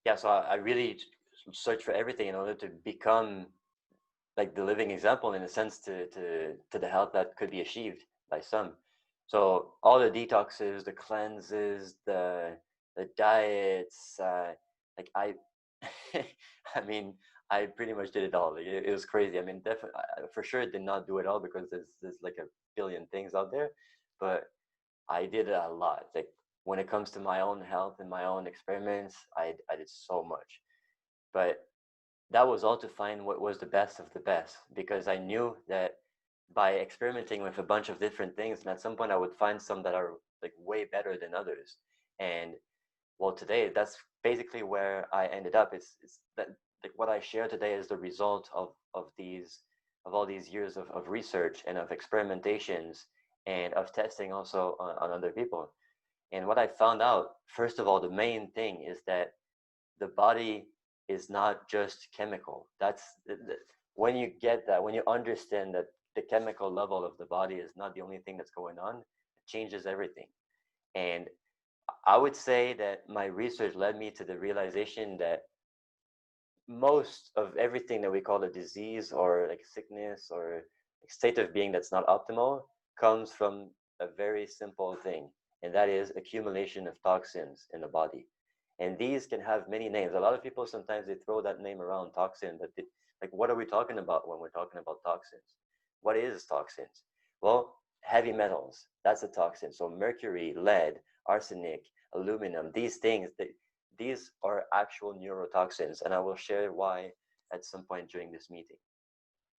yeah, so I really search for everything in order to become like the living example in a sense to the health that could be achieved by some. So all the detoxes, the cleanses, the diets, like I, I mean, I pretty much did it all. Like, it was crazy. I mean, definitely for sure did not do it all because there's like a billion things out there, but I did a lot. Like when it comes to my own health and my own experiments, I did so much. But that was all to find what was the best of the best because I knew that by experimenting with a bunch of different things, and at some point I would find some that are like way better than others. And well, today that's basically where I ended up. It's that like what I share today is the result of all these years of research and of experimentations and of testing also on other people. And what I found out, first of all, the main thing is that the body is not just chemical. That's when you get that, when you understand that the chemical level of the body is not the only thing that's going on, it changes everything. And I would say that my research led me to the realization that most of everything that we call a disease or like sickness or like state of being that's not optimal comes from a very simple thing, and that is accumulation of toxins in the body. And these can have many names. A lot of people sometimes they throw that name around toxin, but like what are we talking about when we're talking about toxins? What is toxins? Well, heavy metals, that's a toxin. So mercury, lead, arsenic, aluminum, these things, these are actual neurotoxins, and I will share why at some point during this meeting.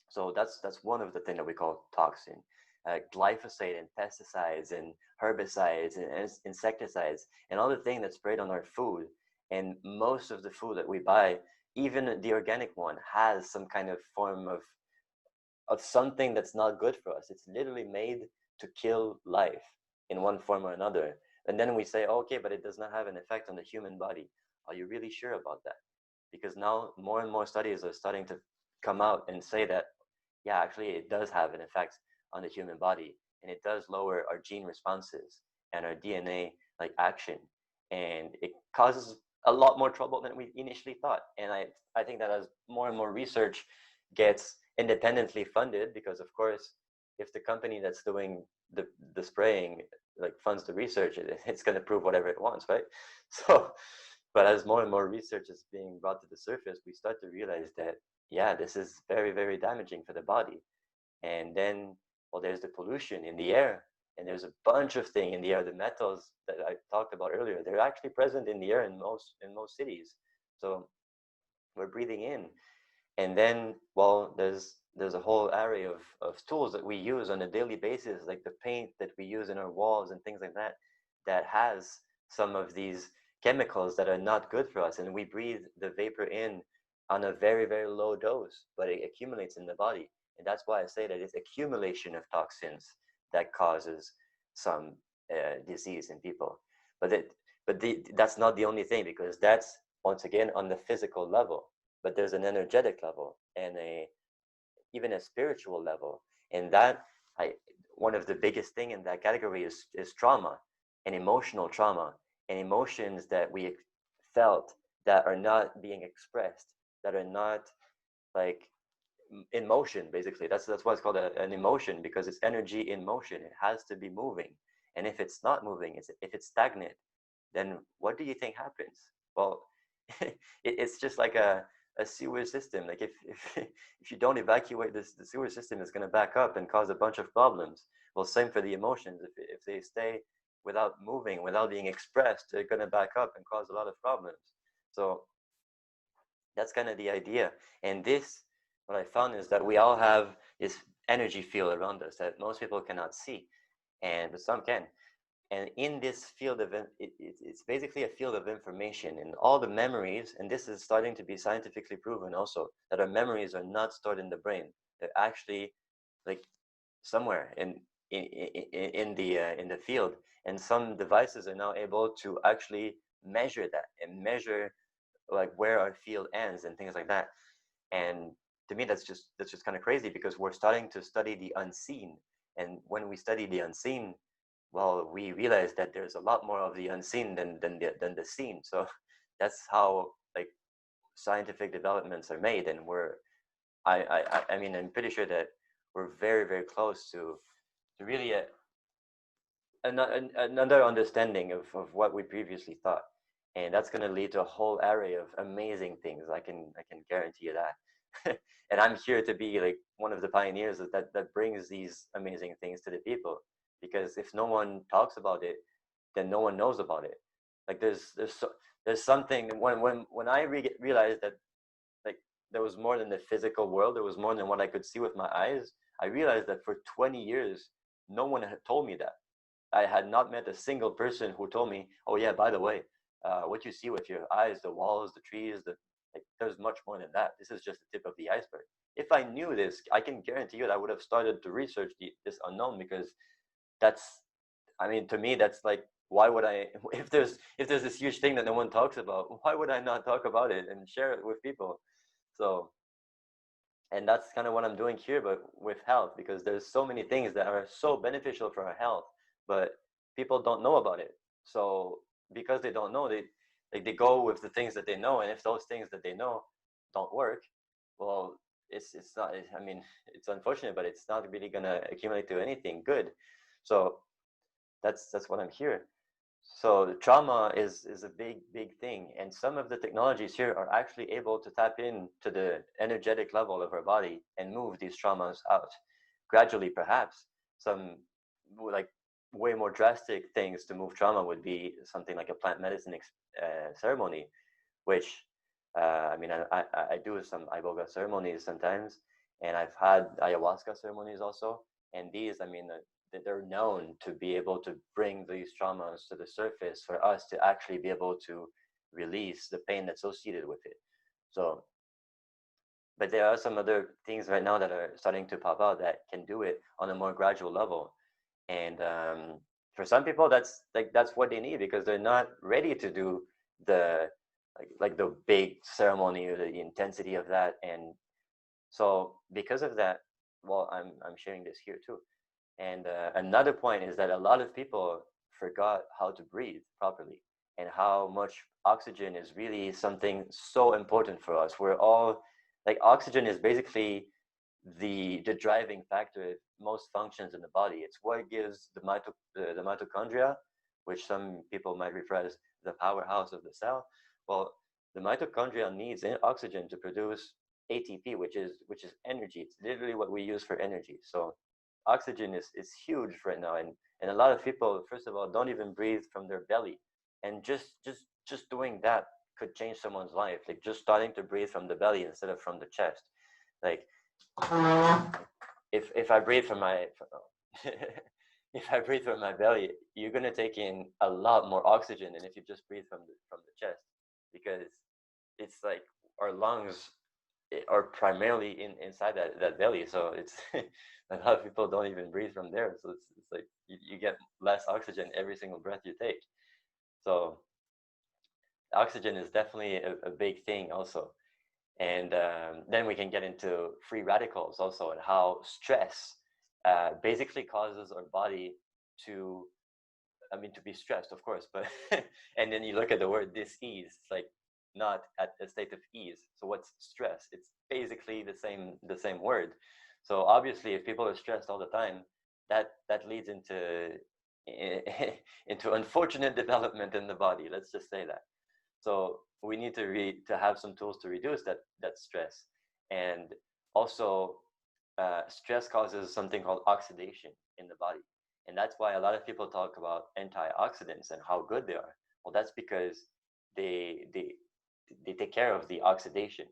So that's one of the things that we call toxin. Glyphosate and pesticides and herbicides and insecticides and all the things that sprayed on our food. And most of the food that we buy, even the organic one, has some kind of form of something that's not good for us. It's literally made to kill life in one form or another. And then we say, okay, but it does not have an effect on the human body. Are you really sure about that? Because now more and more studies are starting to come out and say that, yeah, actually, it does have an effect on the human body, and it does lower our gene responses and our DNA like action, and it causes a lot more trouble than we initially thought. And I think that as more and more research gets independently funded, because of course, if the company that's doing the spraying like funds the research, it's going to prove whatever it wants, right? So, but as more and more research is being brought to the surface, we start to realize that yeah, this is very, very damaging for the body. And then, well, there's the pollution in the air, and there's a bunch of things in the air. The metals that I talked about earlier, they're actually present in the air in most cities. So we're breathing in. And then, well, there's a whole array of tools that we use on a daily basis, like the paint that we use in our walls and things like that, that has some of these chemicals that are not good for us. And we breathe the vapor in on a very, very low dose, but it accumulates in the body. And that's why I say that it's accumulation of toxins that causes some disease in people. But that's not the only thing, because that's once again on the physical level, but there's an energetic level and a even a spiritual level. And that I one of the biggest thing in that category is trauma and emotional trauma and emotions that we felt that are not being expressed, that are not like in motion. Basically, that's why it's called an emotion, because it's energy in motion. It has to be moving, and if it's not moving, if it's stagnant, then what do you think happens? Well, it's just like a sewer system. Like if you don't evacuate this, the sewer system is going to back up and cause a bunch of problems. Well, same for the emotions. If they stay without moving, without being expressed, they're going to back up and cause a lot of problems. So that's kind of the idea. And this, what I found is that we all have this energy field around us that most people cannot see, and but some can. And in this field of it's basically a field of information, and all the memories, and this is starting to be scientifically proven also, that our memories are not stored in the brain. They're actually like somewhere in the field, and some devices are now able to actually measure that and measure like where our field ends and things like that. And to me, that's just kind of crazy, because we're starting to study the unseen, and when we study the unseen, well, we realize that there's a lot more of the unseen than the seen. So that's how like scientific developments are made, and I mean, I'm pretty sure that we're very, very close to really another understanding of what we previously thought, and that's going to lead to a whole array of amazing things. I can guarantee you that. And I'm here to be like one of the pioneers that brings these amazing things to the people, because if no one talks about it, then no one knows about it. Like there's something when I realized that, like, there was more than the physical world, there was more than what I could see with my eyes. I realized that for 20 years no one had told me that. I had not met a single person who told me, "Oh yeah, by the way, what you see with your eyes, the walls, the trees, like, there's much more than that. This is just the tip of the iceberg." If I knew this, I can guarantee you that I would have started to research this unknown, because that's, I mean, to me, that's like, why would I? If there's this huge thing that no one talks about, why would I not talk about it and share it with people? So, and that's kind of what I'm doing here, but with health, because there's so many things that are so beneficial for our health, but people don't know about it. So because they don't know, they go with the things that they know, and if those things that they know don't work, well, it's not. I mean, it's unfortunate, but it's not really gonna accumulate to anything good. So that's what I'm here. So the trauma is a big thing, and some of the technologies here are actually able to tap into the energetic level of our body and move these traumas out gradually. Perhaps some, like, way more drastic things to move trauma would be something like a plant medicine ceremony, which I mean, I do some iboga ceremonies sometimes, and I've had ayahuasca ceremonies also, and these, I mean, they're known to be able to bring these traumas to the surface for us to actually be able to release the pain that's associated with it. So, but there are some other things right now that are starting to pop out that can do it on a more gradual level. And for some people, that's what they need, because they're not ready to do the like the big ceremony or the intensity of that. And so because of that, well, I'm sharing this here too. And another point is that a lot of people forgot how to breathe properly, and how much oxygen is really something so important for us. We're all, like, oxygen is basically the driving factor of most functions in the body. It's what gives the mitochondria, which some people might refer as the powerhouse of the cell. Well, the mitochondria needs oxygen to produce ATP, which is energy. It's literally what we use for energy. So oxygen is huge right now, and a lot of people, first of all, don't even breathe from their belly, and just doing that could change someone's life. Like, just starting to breathe from the belly instead of from the chest. Like, if I breathe from my if I breathe from my belly, you're gonna take in a lot more oxygen than if you just breathe from the chest, because it's like our lungs are primarily inside that belly. So it's a lot of people don't even breathe from there. So it's like you get less oxygen every single breath you take. So oxygen is definitely a big thing also. And then we can get into free radicals also, and how stress basically causes our body to, I mean, to be stressed, of course, but and then you look at the word dis-ease, it's like not at a state of ease. So what's stress? It's basically the same word. So obviously, if people are stressed all the time, that leads into into unfortunate development in the body. Let's just say that. So we need to have some tools to reduce that stress. And also, stress causes something called oxidation in the body, and that's why a lot of people talk about antioxidants and how good they are. Well, that's because they they they take care of the oxidation.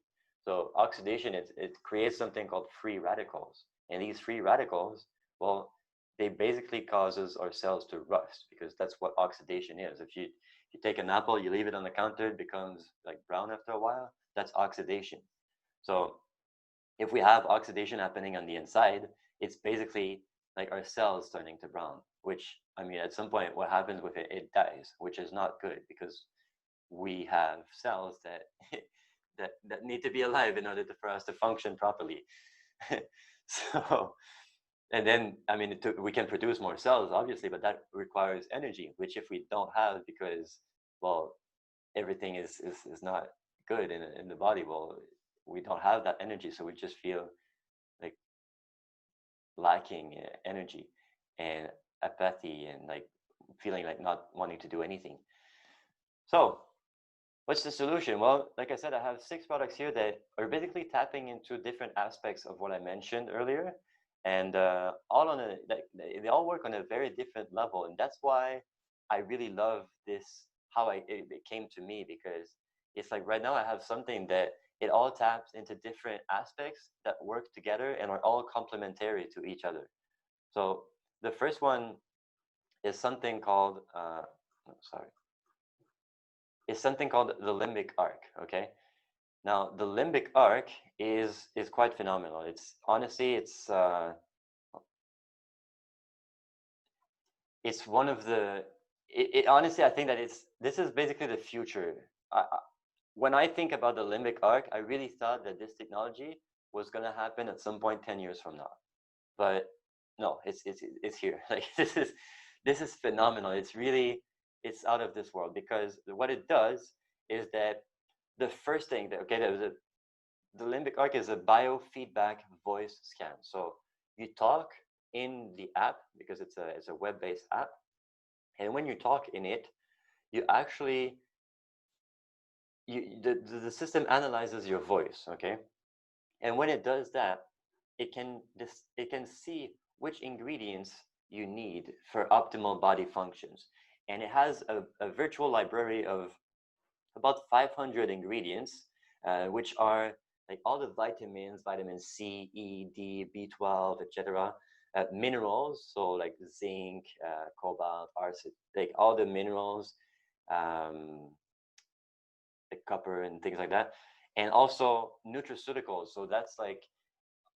So oxidation, it creates something called free radicals, and these free radicals, well, they basically causes our cells to rust, because that's what oxidation is. If you take an apple, you leave it on the counter, it becomes like brown after a while. That's oxidation. So if we have oxidation happening on the inside, it's basically like our cells turning to brown, which, I mean, at some point, what happens with it, it dies, which is not good, because we have cells that that need to be alive in order for us to function properly. So, and then, I mean, we can produce more cells, obviously, but that requires energy, which if we don't have, because, well, everything is not good in the body. Well, we don't have that energy, so we just feel like lacking energy and apathy and like feeling like not wanting to do anything. So what's the solution? Well, like I said, I have 6 products here that are basically tapping into different aspects of what I mentioned earlier, and all on a like they all work on a very different level, and that's why I really love this. How it came to me, because it's like right now I have something that it all taps into different aspects that work together and are all complementary to each other. So the first one is something called sorry, is something called the limbic arc. Okay, now the limbic arc is quite phenomenal. It's honestly it's one of the it honestly, I think that this is basically the future. When I think about the limbic arc, I really thought that this technology was going to happen at some point 10 years from now, but no, it's here. Like this is phenomenal. It's really, it's out of this world, because what it does is that the first thing that, okay, the limbic arc is a biofeedback voice scan. So you talk in the app, because it's a web-based app, and when you talk in it, you actually the system analyzes your voice, okay, and when it does that, it can see which ingredients you need for optimal body functions, and it has a virtual library of about 500 ingredients, which are like all the vitamins, vitamin C, E, D, B12, etc. Minerals, so like zinc, cobalt, arsenic, like all the minerals, um, like copper and things like that, and also nutraceuticals. So that's like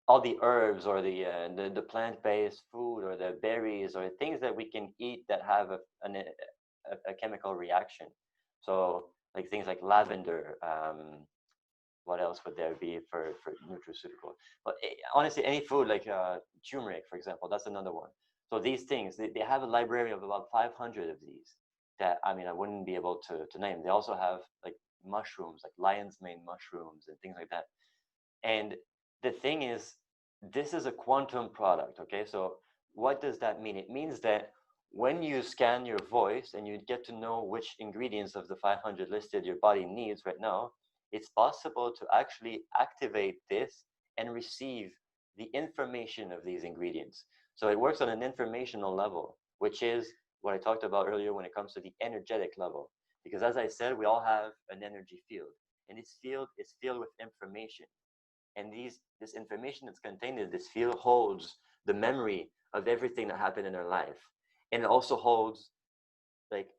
all the herbs or the plant-based food or the berries or things that we can eat that have a chemical reaction. So like things like lavender. What else would there be for nutraceutical? But honestly, any food like turmeric, for example, that's another one. So these things, they have a library of about 500 of these that, I mean, I wouldn't be able to name. They also have like mushrooms, like lion's mane mushrooms and things like that. And the thing is, this is a quantum product, okay? So what does that mean? It means that when you scan your voice and you get to know which ingredients of the 500 listed your body needs right now, it's possible to actually activate this and receive the information of these ingredients. So it works on an informational level, which is what I talked about earlier when it comes to the energetic level. Because as I said, we all have an energy field, and this field is filled with information, and this information that's contained in this field holds the memory of everything that happened in our life, and it also holds like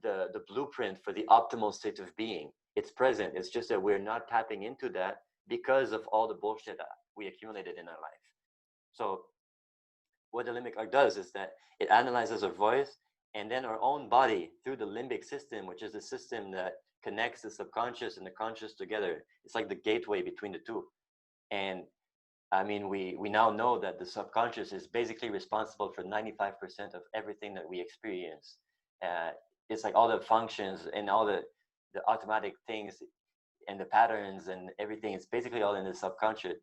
the blueprint for the optimal state of being. It's present, it's just that we're not tapping into that because of all the bullshit that we accumulated in our life. So what the limbic arc does is that it analyzes our voice, and then our own body through the limbic system, which is the system that connects the subconscious and the conscious together. It's like the gateway between the two. And I mean, we now know that the subconscious is basically responsible for 95% of everything that we experience. Uh, it's like all the functions and all the automatic things and the patterns and everything. It's basically all in the subconscious,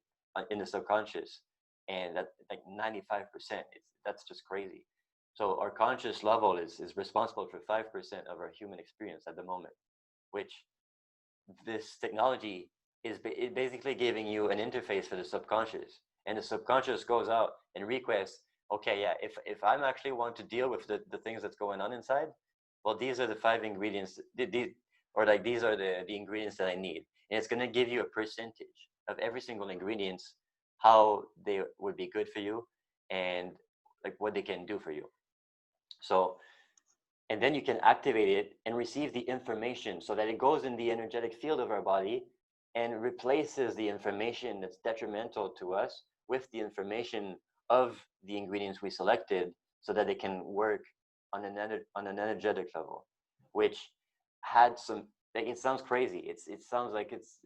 and that like 95%. That's just crazy. So our conscious level is responsible for 5% of our human experience at the moment, which this technology is basically giving you an interface for the subconscious, and the subconscious goes out and requests, okay, yeah, if I'm actually want to deal with the things that's going on inside, well, these are the 5 ingredients, or like these are the ingredients that I need, and it's going to give you a percentage of every single ingredients, how they would be good for you, and like what they can do for you. So, and then you can activate it and receive the information so that it goes in the energetic field of our body and replaces the information that's detrimental to us with the information of the ingredients we selected, so that they can work on an energetic level, which had some, like, it sounds crazy, it sounds like it's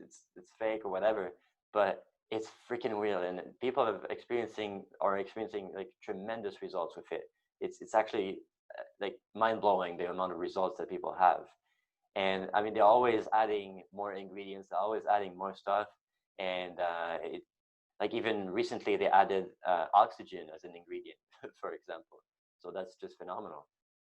fake or whatever, but it's freaking real, and people are experiencing like tremendous results with it. It's actually like mind-blowing, the amount of results that people have. And I mean, they're always adding more ingredients, they're always adding more stuff. And like even recently, they added oxygen as an ingredient, for example. So that's just phenomenal.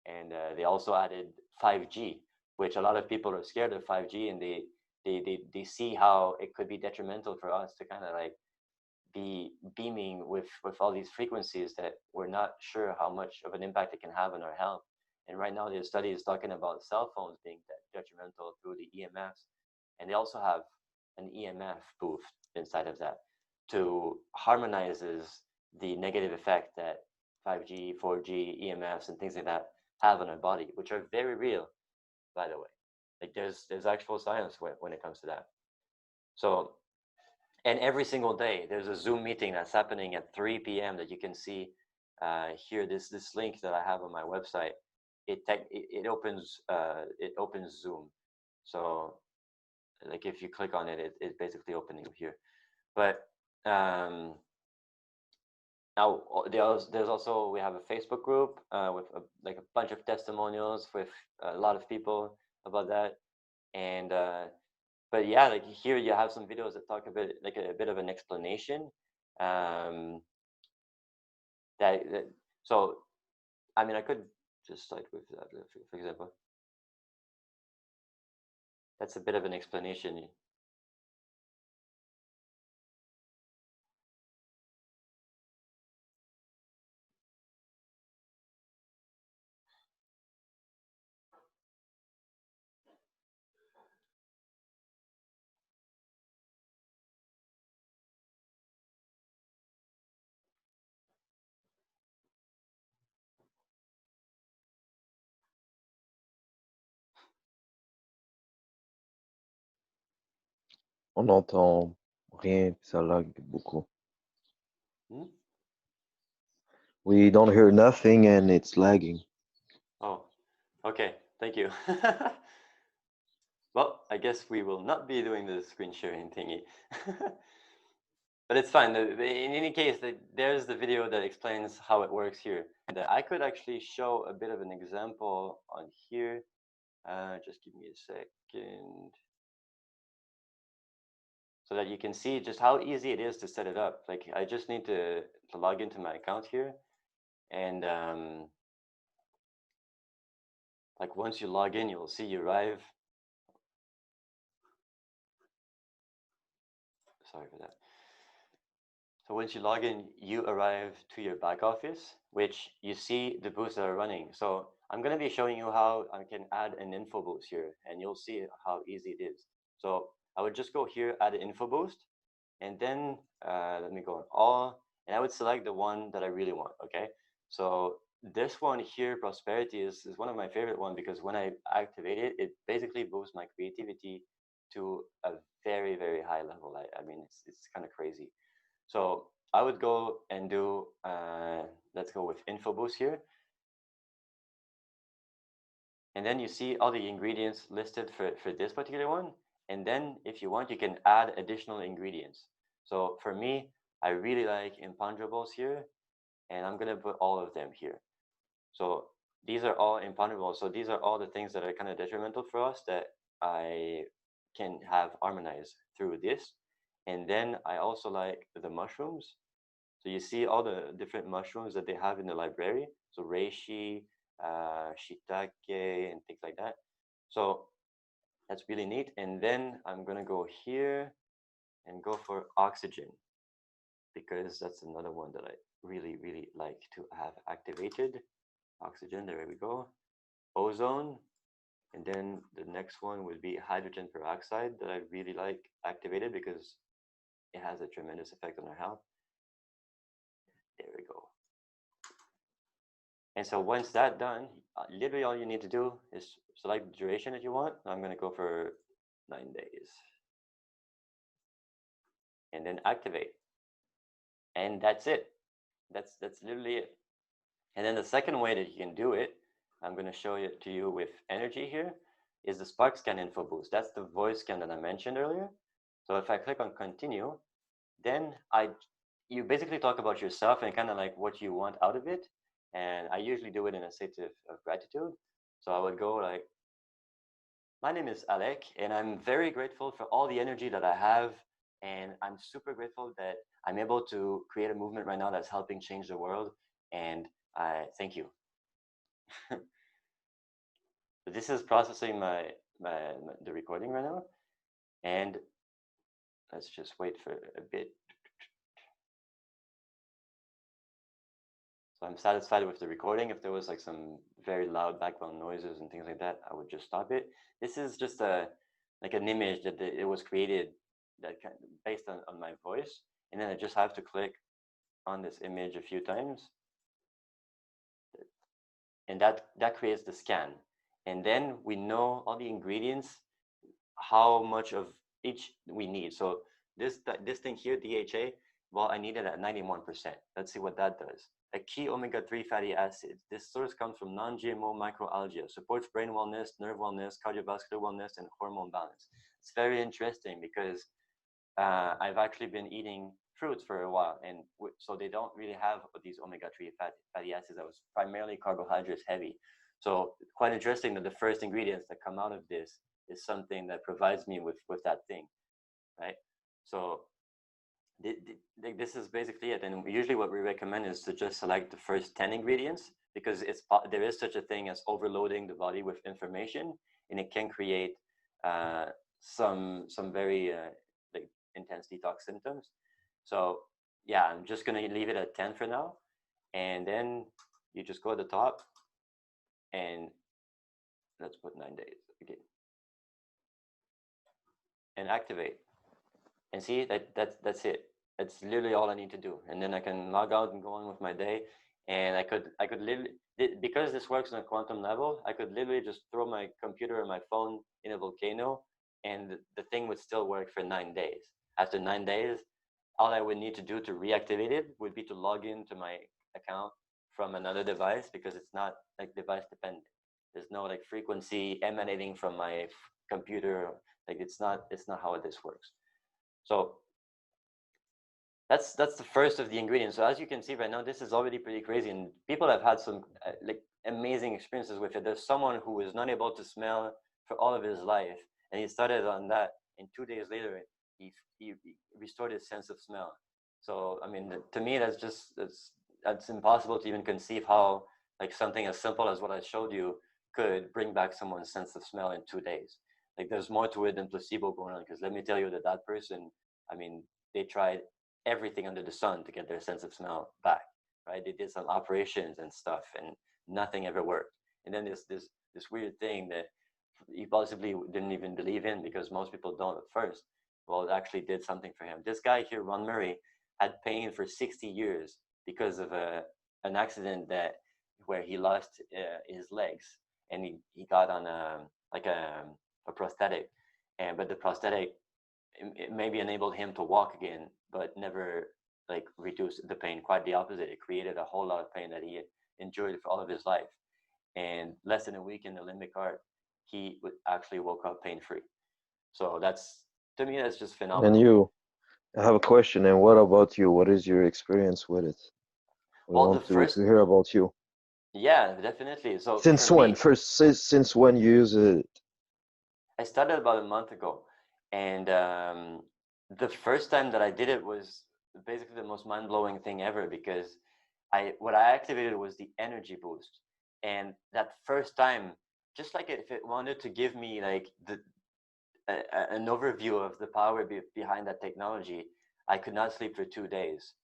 And they also added 5G, which a lot of people are scared of 5G, and they see how it could be detrimental for us to kind of like be beaming with all these frequencies that we're not sure how much of an impact it can have on our health. And right now, there's studies talking about cell phones being detrimental through the EMFs, and they also have an EMF booth inside of that to harmonizes the negative effect that 5G, 4G, EMFs, and things like that have on our body, which are very real, by the way. Like there's actual science when it comes to that. So, and every single day there's a Zoom meeting that's happening at 3 p.m. that you can see here. This link that I have on my website, it opens Zoom. So like if you click on it, it's basically opening here. But now there's also, we have a Facebook group with like a bunch of testimonials with a lot of people about that. And but yeah, like here you have some videos that talk a bit of an explanation. That so I mean, I could just start with that, for example. That's a bit of an explanation. On n'entend rien, puis ça lag beaucoup. Hmm? We don't hear nothing and it's lagging. Oh, okay. Thank you. Well, I guess we will not be doing the screen sharing thingy. But it's fine. In any case, there's the video that explains how it works here. And I could actually show a bit of an example on here. Just give me a second. So that you can see just how easy it is to set it up. Like I just need to log into my account here. And like once you log in, you'll see you arrive. Sorry for that. So once you log in, you arrive to your back office, which you see the booths that are running. So I'm going to be showing you how I can add an info boost here, and you'll see how easy it is. So I would just go here, add an info boost, and then let me go on all, and I would select the one that I really want, okay? So this one here, prosperity, is one of my favorite ones because when I activate it, it basically boosts my creativity to a very, very high level. I mean, it's kind of crazy. So I would go and do, let's go with info boost here. And then you see all the ingredients listed for this particular one. And then if you want, you can add additional ingredients. So for me, I really like imponderables here, and I'm gonna put all of them here. So these are all imponderables. So these are all the things that are kind of detrimental for us that I can have harmonized through this. And then I also like the mushrooms. So you see all the different mushrooms that they have in the library. So reishi, shiitake, and things like that. So that's really neat. And then I'm gonna go here and go for oxygen because that's another one that I really, really like to have activated. Oxygen, there we go. Ozone, and then the next one would be hydrogen peroxide that I really like activated because it has a tremendous effect on our health. There we go. And so once that's done, literally all you need to do is select the duration that you want. I'm going to go for 9 days. And then activate. And that's it. That's literally it. And then the second way that you can do it, I'm going to show it to you with energy here, is the Spark Scan Info Boost. That's the voice scan that I mentioned earlier. So if I click on continue, then you basically talk about yourself and kind of like what you want out of it. And I usually do it in a state of gratitude. So I would go like, My name is Alec, and I'm very grateful for all the energy that I have. And I'm super grateful that I'm able to create a movement right now that's helping change the world. And I thank you. This is processing the recording right now. And let's just wait for a bit. So I'm satisfied with the recording. If there was like some very loud background noises and things like that, I would just stop it. This is just like an image that it was created that based on my voice. And then I just have to click on this image a few times. And that creates the scan. And then we know all the ingredients, how much of each we need. So this thing here, DHA, well, I need it at 91%. Let's see what that does. A key omega-3 fatty acid. This source comes from non-GMO microalgae, supports brain wellness, nerve wellness, cardiovascular wellness, and hormone balance. It's very interesting because I've actually been eating fruits for a while, and so they don't really have these omega-3 fatty acids. That was primarily carbohydrates heavy. So quite interesting that the first ingredients that come out of this is something that provides me with that thing, right? So this is basically it. And usually what we recommend is to just select the first 10 ingredients because there is such a thing as overloading the body with information, and it can create some very like intense detox symptoms. So yeah, I'm just gonna leave it at 10 for now, and then you just go to the top and let's put 9 days again and activate. And see that's it. It's literally all I need to do, and then I can log out and go on with my day. And I could literally, because this works on a quantum level, I could literally just throw my computer or my phone in a volcano, and the thing would still work for 9 days. After 9 days, all I would need to do to reactivate it would be to log into my account from another device, because it's not like device dependent. There's no like frequency emanating from my computer. Like it's not how this works. So that's the first of the ingredients. So as you can see right now, this is already pretty crazy, and people have had some like amazing experiences with it. There's someone who was not able to smell for all of his life, and he started on that, and 2 days later, he restored his sense of smell. So I mean, to me, that's impossible to even conceive how like something as simple as what I showed you could bring back someone's sense of smell in 2 days. Like there's more to it than placebo going on, because let me tell you that person, I mean, they tried everything under the sun to get their sense of smell back, right? They did some operations and stuff, and nothing ever worked. And then this weird thing that he possibly didn't even believe in, because most people don't at first. Well, it actually did something for him. This guy here, Ron Murray, had pain for 60 years because of an accident where he lost his legs, and he got on a prosthetic, but the prosthetic it maybe enabled him to walk again, but never like reduced the pain. Quite the opposite. It created a whole lot of pain that he endured for all of his life. And less than a week in the Limbic Arc, he actually woke up pain free. So to me, that's just And phenomenal. you, I have a question. And what about you? What is your experience with it? We Well, the want to first, hear about you. yeah, definitely. So for Since when? me, First, since when you use it? I started about a month ago, and the first time that I did it was basically the most mind-blowing thing ever, because what I activated was the energy boost, and that first time, just like if it wanted to give me like an overview of the power behind that technology, I could not sleep for 2 days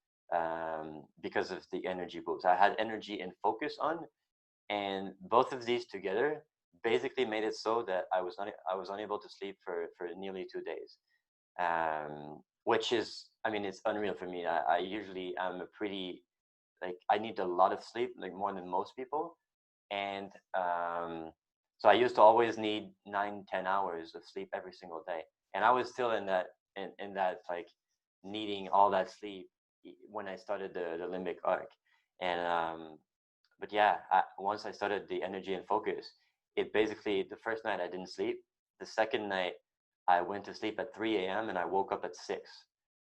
because of the energy boost. I had energy and focus on, and both of these together basically made it so that I was unable to sleep for nearly 2 days, which is, I mean, it's unreal for me. I usually am a pretty, like, I need a lot of sleep, like more than most people, and so I used to always need 9-10 hours of sleep every single day, and I was still in that like needing all that sleep when I started the Limbic Arc, and but yeah, once I started the energy and focus, it basically, the first night I didn't sleep. The second night I went to sleep at 3 a.m. and I woke up at 6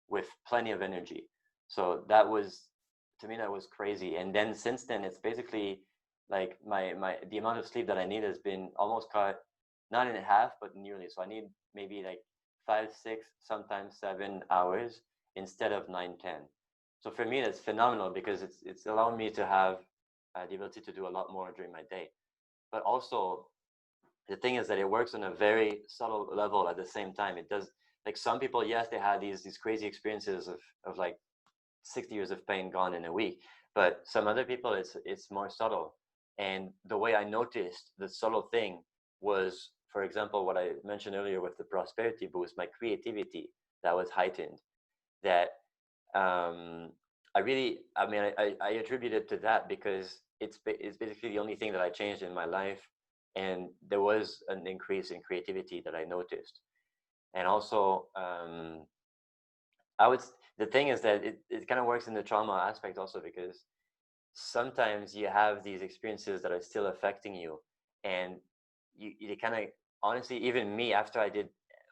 with plenty of energy. So that was, to me, that was crazy. And then since then, it's basically like the amount of sleep that I need has been almost cut not in half, but nearly. So I need maybe like 5, 6, sometimes 7 hours instead of 9, 10. So for me, that's phenomenal because it's allowing me to have the ability to do a lot more during my day. But also, the thing is that it works on a very subtle level at the same time. It does, like some people, yes, they had these crazy experiences of like 60 years of pain gone in a week, but some other people, it's more subtle. And the way I noticed the subtle thing was, for example, what I mentioned earlier with the prosperity boost, my creativity that was heightened. That I really, I mean, I attribute it to that because it's basically the only thing that I changed in my life, and there was an increase in creativity that I noticed. And also, I would. The thing is that it kind of works in the trauma aspect also because sometimes you have these experiences that are still affecting you, and you kind of, honestly, even me, after I did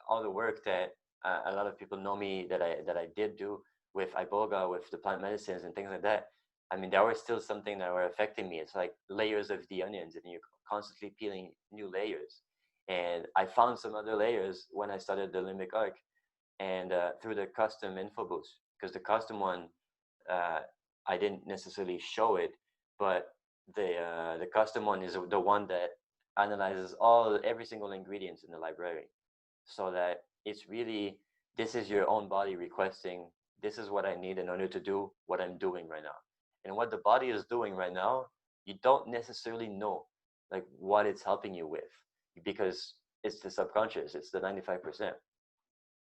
all the work that a lot of people know me that I did do with iboga, with the plant medicines and things like that. I mean, there were still something that were affecting me. It's like layers of the onions, and you're constantly peeling new layers. And I found some other layers when I started the Limbic Arc, and through the custom info boost, because the custom one, uh, I didn't necessarily show it, but the custom one is the one that analyzes every single ingredients in the library, so that it's really, this is your own body requesting, this is what I need in order to do what I'm doing right now. And what the body is doing right now, you don't necessarily know like what it's helping you with, because it's the subconscious, it's the 95%.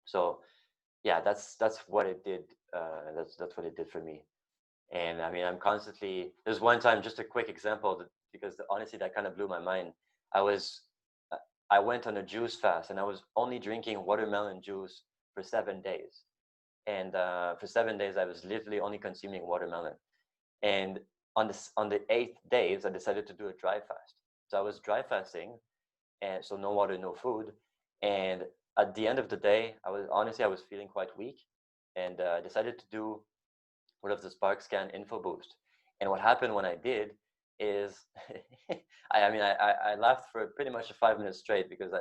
So yeah, that's what it did. That's what it did for me. And I mean, I'm constantly. There's one time, just a quick example, because honestly, that kind of blew my mind. I was, uh, I went on a juice fast, and I was only drinking watermelon juice for 7 days. And for 7 days, I was literally only consuming watermelon. And on the eighth days, I decided to do a dry fast. So I was dry fasting, and so no water, no food. And at the end of the day, I was feeling quite weak, and I decided to do one of the Spark Scan info boost. And what happened when I did is, I laughed for pretty much 5 minutes straight because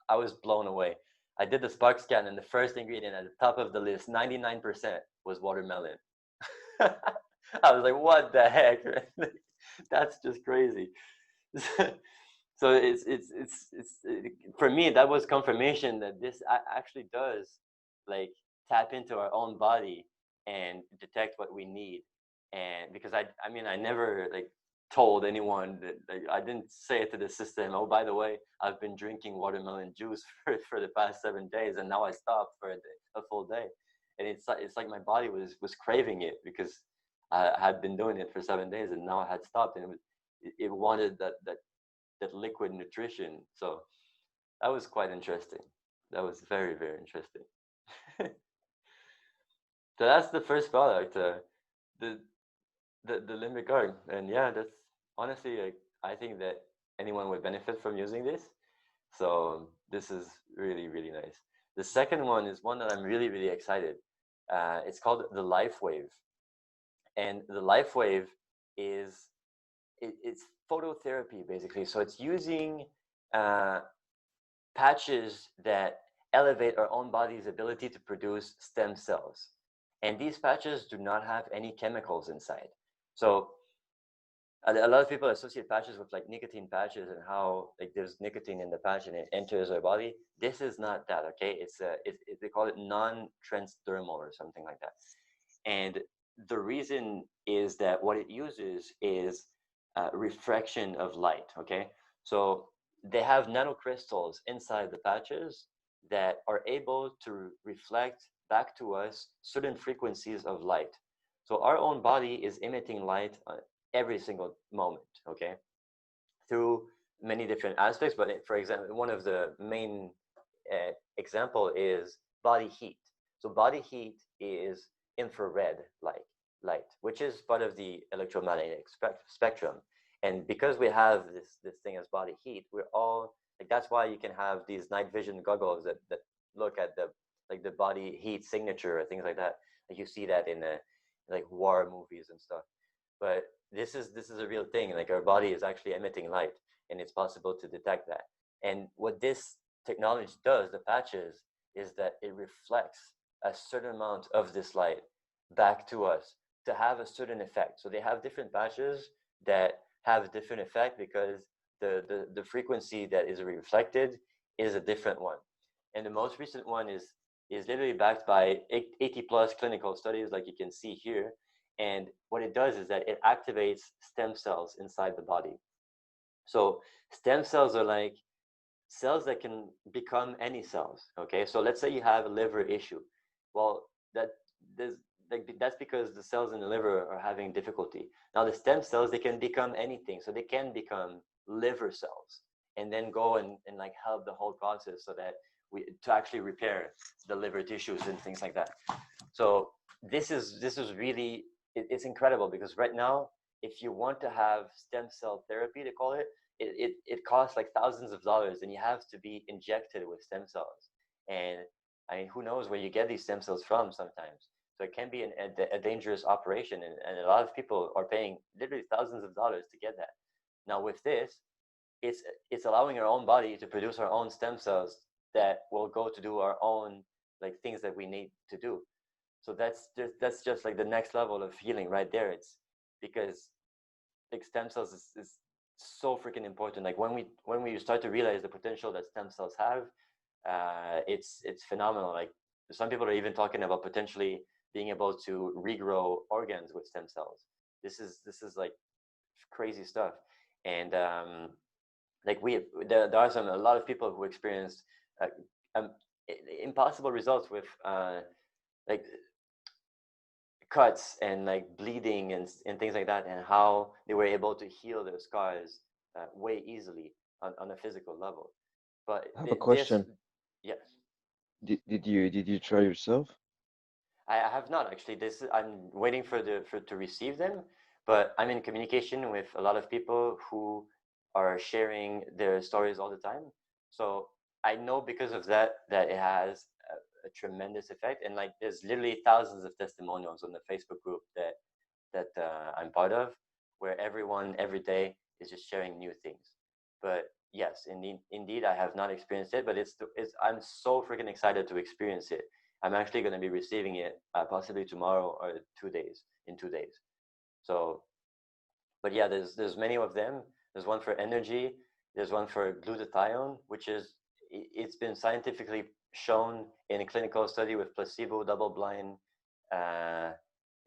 I was blown away. I did the Spark Scan, and the first ingredient at the top of the list, 99%, was watermelon. I was like, what the heck? That's just crazy. So for me, that was confirmation that this actually does like tap into our own body and detect what we need. And because I mean, I never like told anyone that, like, I didn't say it to the system, oh, by the way, I've been drinking watermelon juice for the past 7 days, and now I stopped for a full day. And it's like my body was craving it because I had been doing it for 7 days, and now I had stopped, and it wanted that liquid nutrition. So that was quite interesting. That was very, very interesting. So that's the first product, the the Limbic Arc, and yeah, that's honestly, like, I think that anyone would benefit from using this. So this is really, really nice. The second one is one that I'm really, really excited. It's called the Life Wave, and the Life Wave is it's phototherapy basically. So it's using uh, patches that elevate our own body's ability to produce stem cells. And these patches do not have any chemicals inside. So a lot of people associate patches with like nicotine patches and how like there's nicotine in the patch and it enters our body. This is not that, okay? They call it non-transdermal or something like that. And the reason is that what it uses is refraction of light, okay? So they have nanocrystals inside the patches that are able to reflect back to us certain frequencies of light. So our own body is emitting light every single moment, okay? Through many different aspects, but for example, one of the main example is body heat. So body heat is infrared light, which is part of the electromagnetic spectrum. And because we have this thing as body heat, we're all like, that's why you can have these night vision goggles that look at the body heat signature or things like that. Like you see that in like war movies and stuff. But this is a real thing. Like our body is actually emitting light, and it's possible to detect that. And what this technology does, the patches, is that it reflects a certain amount of this light back to us to have a certain effect. So they have different patches that have a different effect because the frequency that is reflected is a different one. And the most recent one is literally backed by 80 plus clinical studies, like you can see here. And what it does is that it activates stem cells inside the body. So stem cells are like cells that can become any cells. Okay, so let's say you have a liver issue. Well, that there's like that's because the cells in the liver are having difficulty. Now the stem cells, they can become anything, so they can become liver cells and then go and like help the whole process so that we to actually repair the liver tissues and things like that. So this is really it's incredible because right now, if you want to have stem cell therapy, to call it, it costs like thousands of dollars, and you have to be injected with stem cells. And I mean, who knows where you get these stem cells from sometimes. So it can be a dangerous operation, and a lot of people are paying literally thousands of dollars to get that. Now with this, it's it's allowing our own body to produce our own stem cells that will go to do our own like things that we need to do. So that's just like the next level of healing right there. It's because like stem cells is so freaking important. Like when we start to realize the potential that stem cells have, it's phenomenal. Like some people are even talking about potentially being able to regrow organs with stem cells. This is like crazy stuff. And like there are a lot of people who experienced uh, um, impossible results with like cuts and like bleeding and things like that, and how they were able to heal their scars way easily on a physical level. But I have a this, question. yes, Did you try yourself? I have not actually. This I'm waiting for to receive them, but I'm in communication with a lot of people who are sharing their stories all the time. So I know because of that that it has a tremendous effect, and like there's literally thousands of testimonials on the Facebook group that I'm part of, where everyone every day is just sharing new things. But yes, indeed, I have not experienced it, but it's I'm so freaking excited to experience it. I'm actually going to be receiving it possibly tomorrow or 2 days in 2 days. So, but yeah, there's many of them. There's one for energy. There's one for glutathione, which is it's been scientifically shown in a clinical study with placebo, double-blind, uh,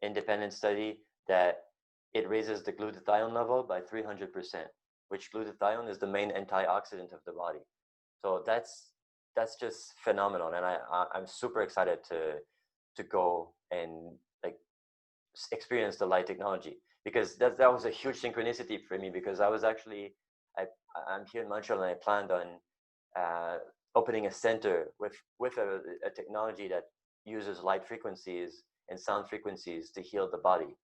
independent study that it raises the glutathione level by 300%, which glutathione is the main antioxidant of the body. So that's just phenomenal, and I'm super excited to go and like experience the light technology, because that was a huge synchronicity for me, because I was actually I I'm here in Montreal, and I planned on uh, opening a center with a technology that uses light frequencies and sound frequencies to heal the body.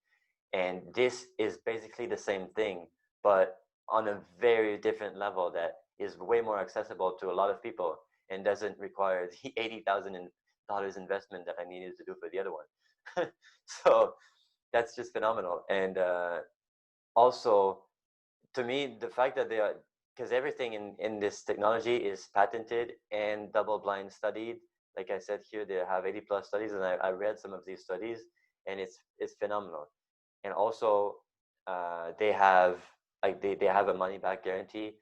And this is basically the same thing, but on a very different level that is way more accessible to a lot of people and doesn't require the $80,000 investment that I needed to do for the other one. So that's just phenomenal. And also, to me, the fact that they are, because everything in this technology is patented and double blind studied. Like I said here, they have 80 plus studies, and I read some of these studies, and it's phenomenal. And also, they have they have a money back guarantee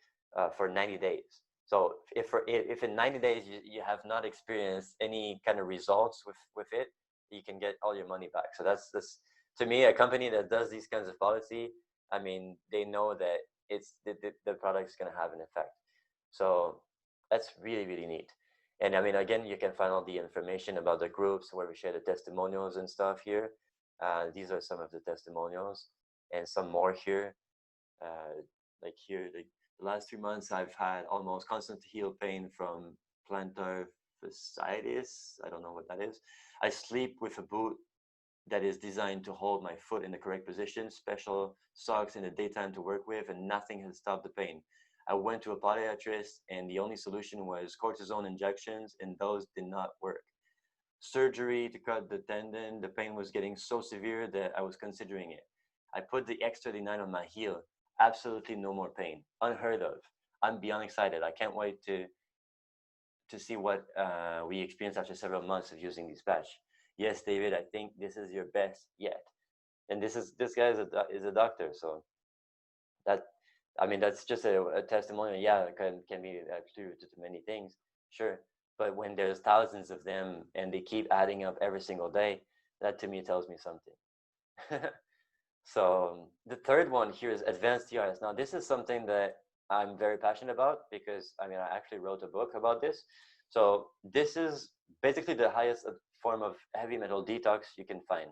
for 90 days. So if in 90 days you have not experienced any kind of results with it, you can get all your money back. So that's to me, a company that does these kinds of policy, I mean, they know that it's the product is going to have an effect. So that's really, really neat. And I mean, again, you can find all the information about the groups where we share the testimonials and stuff here. These are some of the testimonials, and some more here. Like here, the last 3 months, I've had almost constant heel pain from plantar fasciitis. I don't know what that is. I sleep with a boot that is designed to hold my foot in the correct position, special socks in the daytime to work with, and nothing has stopped the pain. I went to a podiatrist, and the only solution was cortisone injections, and those did not work. Surgery to cut the tendon, the pain was getting so severe that I was considering it. I put the X39 on my heel, absolutely no more pain, unheard of. I'm beyond excited. I can't wait to see what we experience after several months of using this patch. Yes, David, I think this is your best yet. And this guy is a doctor, so that, I mean, that's just a testimonial. Yeah, it can be attributed to many things, sure. But when there's thousands of them and they keep adding up every single day, that to me tells me something. So the third one here is advanced TRS. Now this is something that I'm very passionate about because I mean I actually wrote a book about this. So this is basically the highest form of heavy metal detox you can find.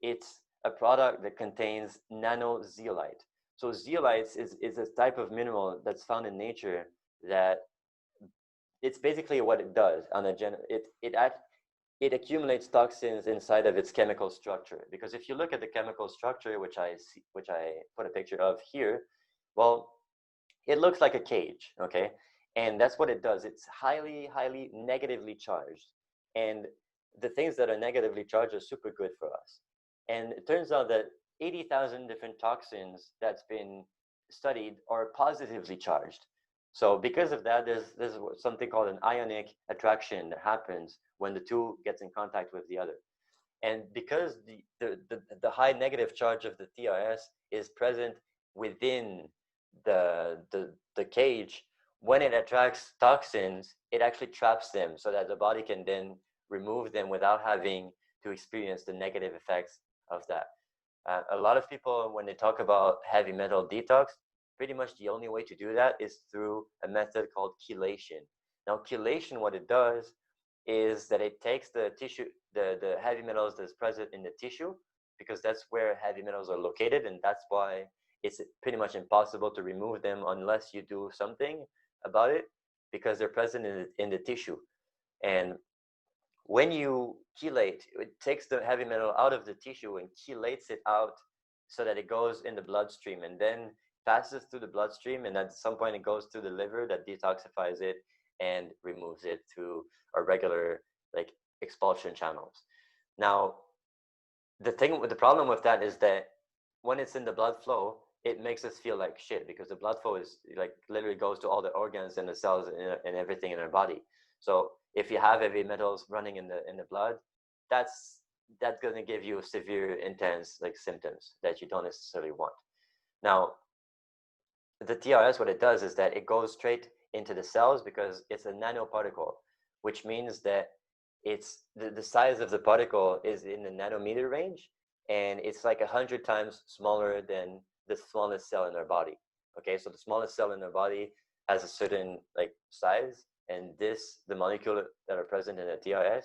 It's a product that contains nano zeolite. So zeolites is a type of mineral that's found in nature that it's basically what it does on a it accumulates toxins inside of its chemical structure. Because if you look at the chemical structure, which I put a picture of here, well, it looks like a cage, okay? And that's what it does. It's highly, highly negatively charged. And the things that are negatively charged are super good for us. And it turns out that 80,000 different toxins that's been studied are positively charged. So because of that, there's something called an ionic attraction that happens when the two gets in contact with the other. And because the high negative charge of the TRS is present within the cage, when it attracts toxins, it actually traps them so that the body can then remove them without having to experience the negative effects of that. A lot of people, when they talk about heavy metal detox, pretty much the only way to do that is through a method called chelation. Now, chelation, what it does is that it takes the tissue, the heavy metals that's present in the tissue, because that's where heavy metals are located, and that's why it's pretty much impossible to remove them unless you do something about it, because they're present in the tissue. And when you chelate, it takes the heavy metal out of the tissue and chelates it out so that it goes in the bloodstream and then passes through the bloodstream, and at some point it goes to the liver that detoxifies it and removes it through our regular like expulsion channels. Now, the problem with that is that when it's in the blood flow, it makes us feel like shit because the blood flow is like literally goes to all the organs and the cells and everything in our body. So if you have heavy metals running in the blood, that's going to give you severe, intense like symptoms that you don't necessarily want. Now, the TRS, what it does is that it goes straight into the cells because it's a nanoparticle, which means that it's the size of the particle is in the nanometer range, and it's like 100 times smaller than the smallest cell in our body. Okay, so the smallest cell in our body has a certain like size, and the molecule that are present in the TRS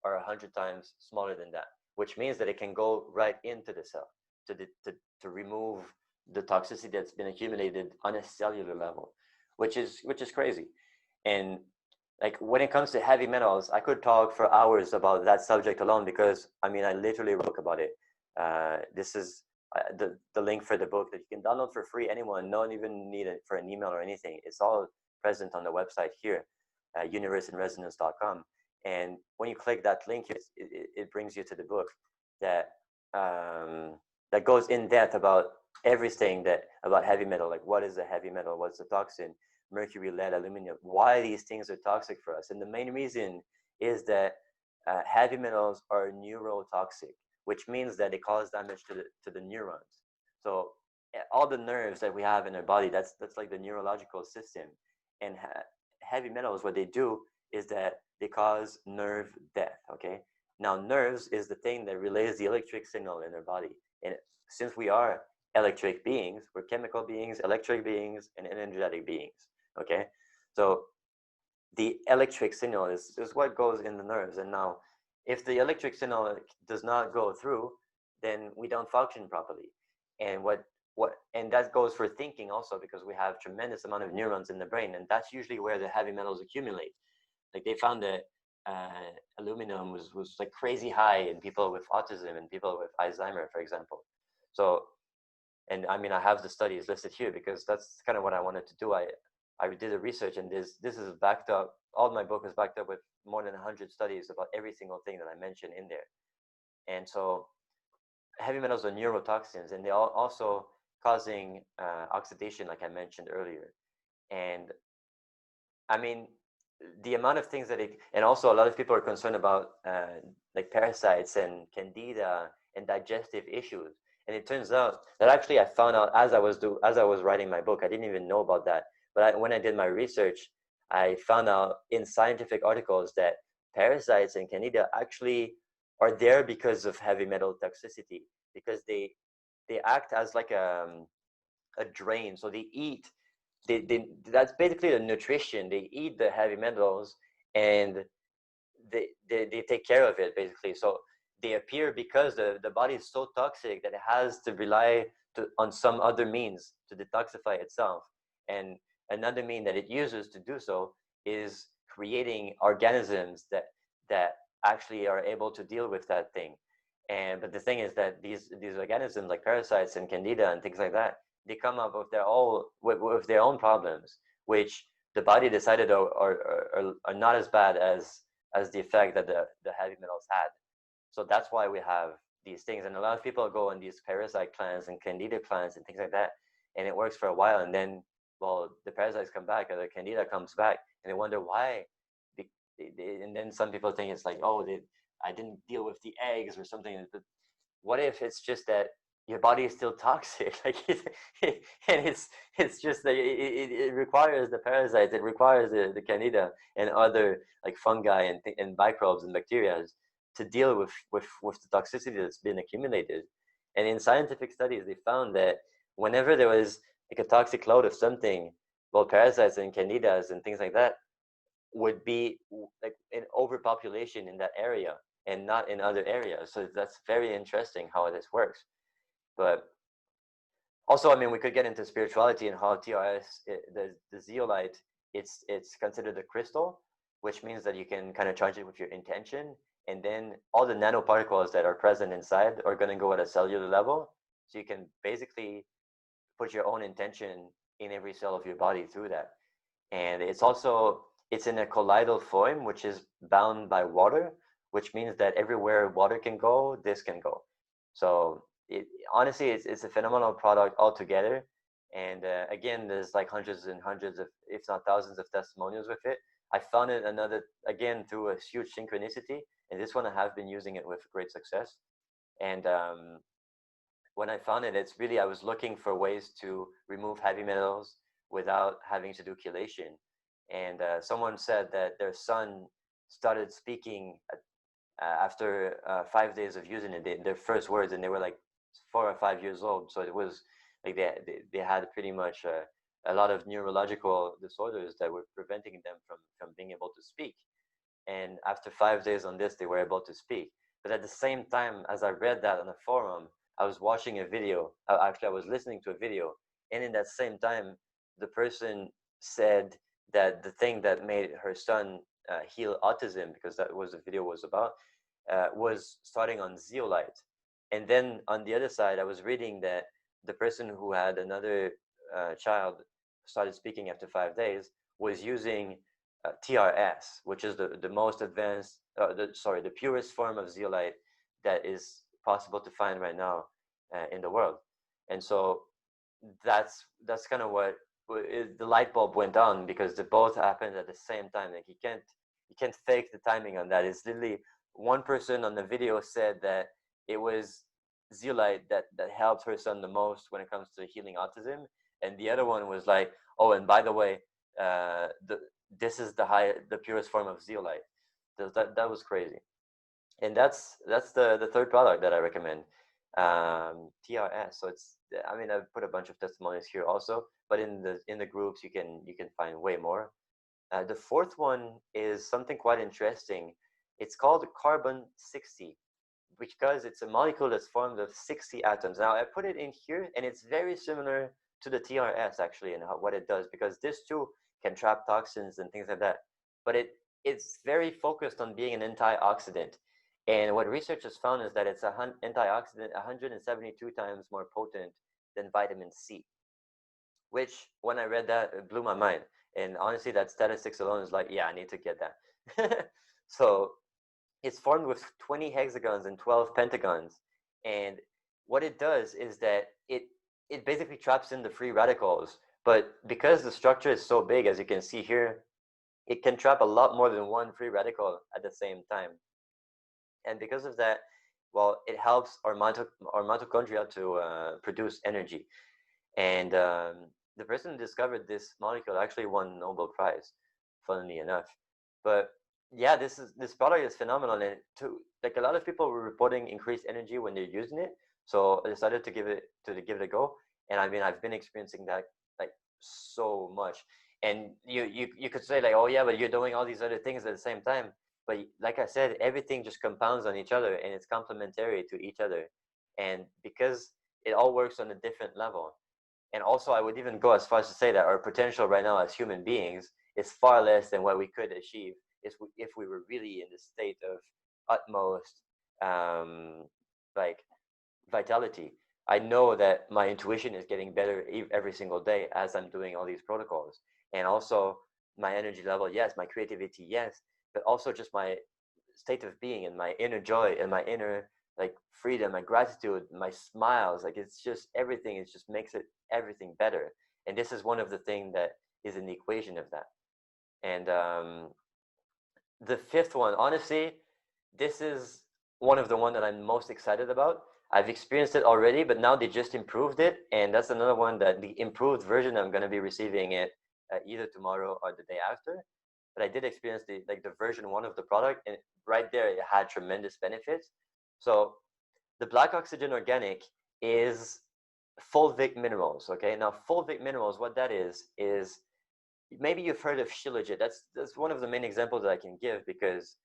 are 100 times smaller than that, which means that it can go right into the cell to remove the toxicity that's been accumulated on a cellular level, which is crazy. And like when it comes to heavy metals, I could talk for hours about that subject alone because I mean I literally wrote about it. This is the link for the book that you can download for free. Anyone, don't even need it for an email or anything. It's all present on the website here, universeinresonance.com. And when you click that link, it brings you to the book that that goes in depth about everything about heavy metal, like what is a heavy metal, what's the toxin, mercury, lead, aluminum, why these things are toxic for us. And the main reason is that heavy metals are neurotoxic, which means that they cause damage to the neurons. So all the nerves that we have in our body, that's like the neurological system. And heavy metals, what they do is that they cause nerve death. Okay, now nerves is the thing that relays the electric signal in our body. And since we are electric beings, we're chemical beings, electric beings, and energetic beings. Okay, so the electric signal is what goes in the nerves. And now if the electric signal does not go through, then we don't function properly. And and that goes for thinking also, because we have tremendous amount of neurons in the brain, and that's usually where the heavy metals accumulate. Like they found that aluminum was like crazy high in people with autism and people with Alzheimer, for example. So, and I mean, I have the studies listed here because that's kind of what I wanted to do. I did the research, and this is backed up. All my book is backed up with more than 100 studies about every single thing that I mentioned in there. And so, heavy metals are neurotoxins, and they are also causing oxidation, like I mentioned earlier. And I mean, the amount of things that it, and also a lot of people are concerned about like parasites and candida and digestive issues. And it turns out that actually I found out as I was writing my book, I didn't even know about that. But when I did my research, I found out in scientific articles that parasites and candida actually are there because of heavy metal toxicity, because they act as like a drain. So they eat, that's basically the nutrition. They eat the heavy metals and they take care of it basically. So they appear because the body is so toxic that it has to rely on some other means to detoxify itself. And another mean that it uses to do so is creating organisms that actually are able to deal with that thing. And but the thing is that these organisms like parasites and candida and things like that, they come up with their own problems, which the body decided are not as bad as the effect that the heavy metals had. So that's why we have these things. And a lot of people go on these parasite cleanse and candida cleanse and things like that, and it works for a while, and then well, the parasites come back or the candida comes back, and they wonder why. And then some people think it's like, oh, I didn't deal with the eggs or something. But what if it's just that your body is still toxic? Like, and it's just that it requires the parasites, it requires the candida and other like fungi and microbes and bacteria to deal with the toxicity that's been accumulated. And in scientific studies, they found that whenever there was like a toxic load of something, well, parasites and candidas and things like that would be like an overpopulation in that area and not in other areas. So that's very interesting how this works. But also, I mean, we could get into spirituality and how TRS, the zeolite, it's considered a crystal, which means that you can kind of charge it with your intention, and then all the nanoparticles that are present inside are going to go at a cellular level. So you can basically put your own intention in every cell of your body through that. And it's in a colloidal form, which is bound by water, which means that everywhere water can go, this can go. So honestly, it's a phenomenal product altogether. And again, there's like hundreds and hundreds of, if not thousands of testimonials with it. I found it again, through a huge synchronicity. And this one, I have been using it with great success. And when I found it, it's really, I was looking for ways to remove heavy metals without having to do chelation. And someone said that their son started speaking after 5 days of using it, their first words, and they were like 4 or 5 years old. So it was like they had pretty much a lot of neurological disorders that were preventing them from being able to speak. And after 5 days on this, they were able to speak. But at the same time, as I read that on a forum, I was watching a video. Actually, I was listening to a video. And in that same time, the person said that the thing that made her son heal autism, because that was the video was about, was starting on zeolite. And then on the other side, I was reading that the person who had another child started speaking after 5 days was using TRS, which is the most advanced, the purest form of zeolite that is possible to find right now in the world. And so that's kind of what the light bulb went on, because they both happened at the same time. Like you can't fake the timing on that. It's literally one person on the video said that it was zeolite that helped her son the most when it comes to healing autism, and the other one was like, oh, and by the way, this is the purest form of zeolite. That was crazy. And that's the third product that I recommend, TRS. So it's, I mean, I've put a bunch of testimonials here also, but in the groups you can find way more. The fourth one is something quite interesting. It's called carbon 60, because it's a molecule that's formed of 60 atoms. Now I put it in here, and it's very similar to the TRS actually, and what it does, because this too can trap toxins and things like that. But it's very focused on being an antioxidant. And what researchers found is that it's an antioxidant 172 times more potent than vitamin C, which when I read that, it blew my mind. And honestly, that statistics alone is like, yeah, I need to get that. So it's formed with 20 hexagons and 12 pentagons. And what it does is that it basically traps in the free radicals But because the structure is so big, as you can see here, it can trap a lot more than one free radical at the same time. And because of that, well, it helps our mitochondria to produce energy. And the person who discovered this molecule actually won a Nobel Prize, funnily enough. But yeah, this product is phenomenal, and like a lot of people were reporting increased energy when they're using it. So I decided to give it a go, and I mean I've been experiencing that like so much. And you could say like, oh yeah, but you're doing all these other things at the same time. But like I said, everything just compounds on each other, and it's complementary to each other. And because it all works on a different level. And also, I would even go as far as to say that our potential right now as human beings is far less than what we could achieve if we were really in the state of utmost like vitality. I know that my intuition is getting better every single day as I'm doing all these protocols. And also my energy level, yes, my creativity, yes, but also just my state of being and my inner joy and my inner like freedom, my gratitude, my smiles, like it's just everything. It just makes it everything better. And this is one of the things that is in the equation of that. And the fifth one, honestly, this is one of the one that I'm most excited about. I've experienced it already, but now they just improved it, and that's another one that the improved version I'm going to be receiving it either tomorrow or the day after. But I did experience the version one of the product, and right there it had tremendous benefits. So the black oxygen organic is fulvic minerals. Okay, now fulvic minerals, what that is maybe you've heard of shilajit. That's one of the main examples that I can give, because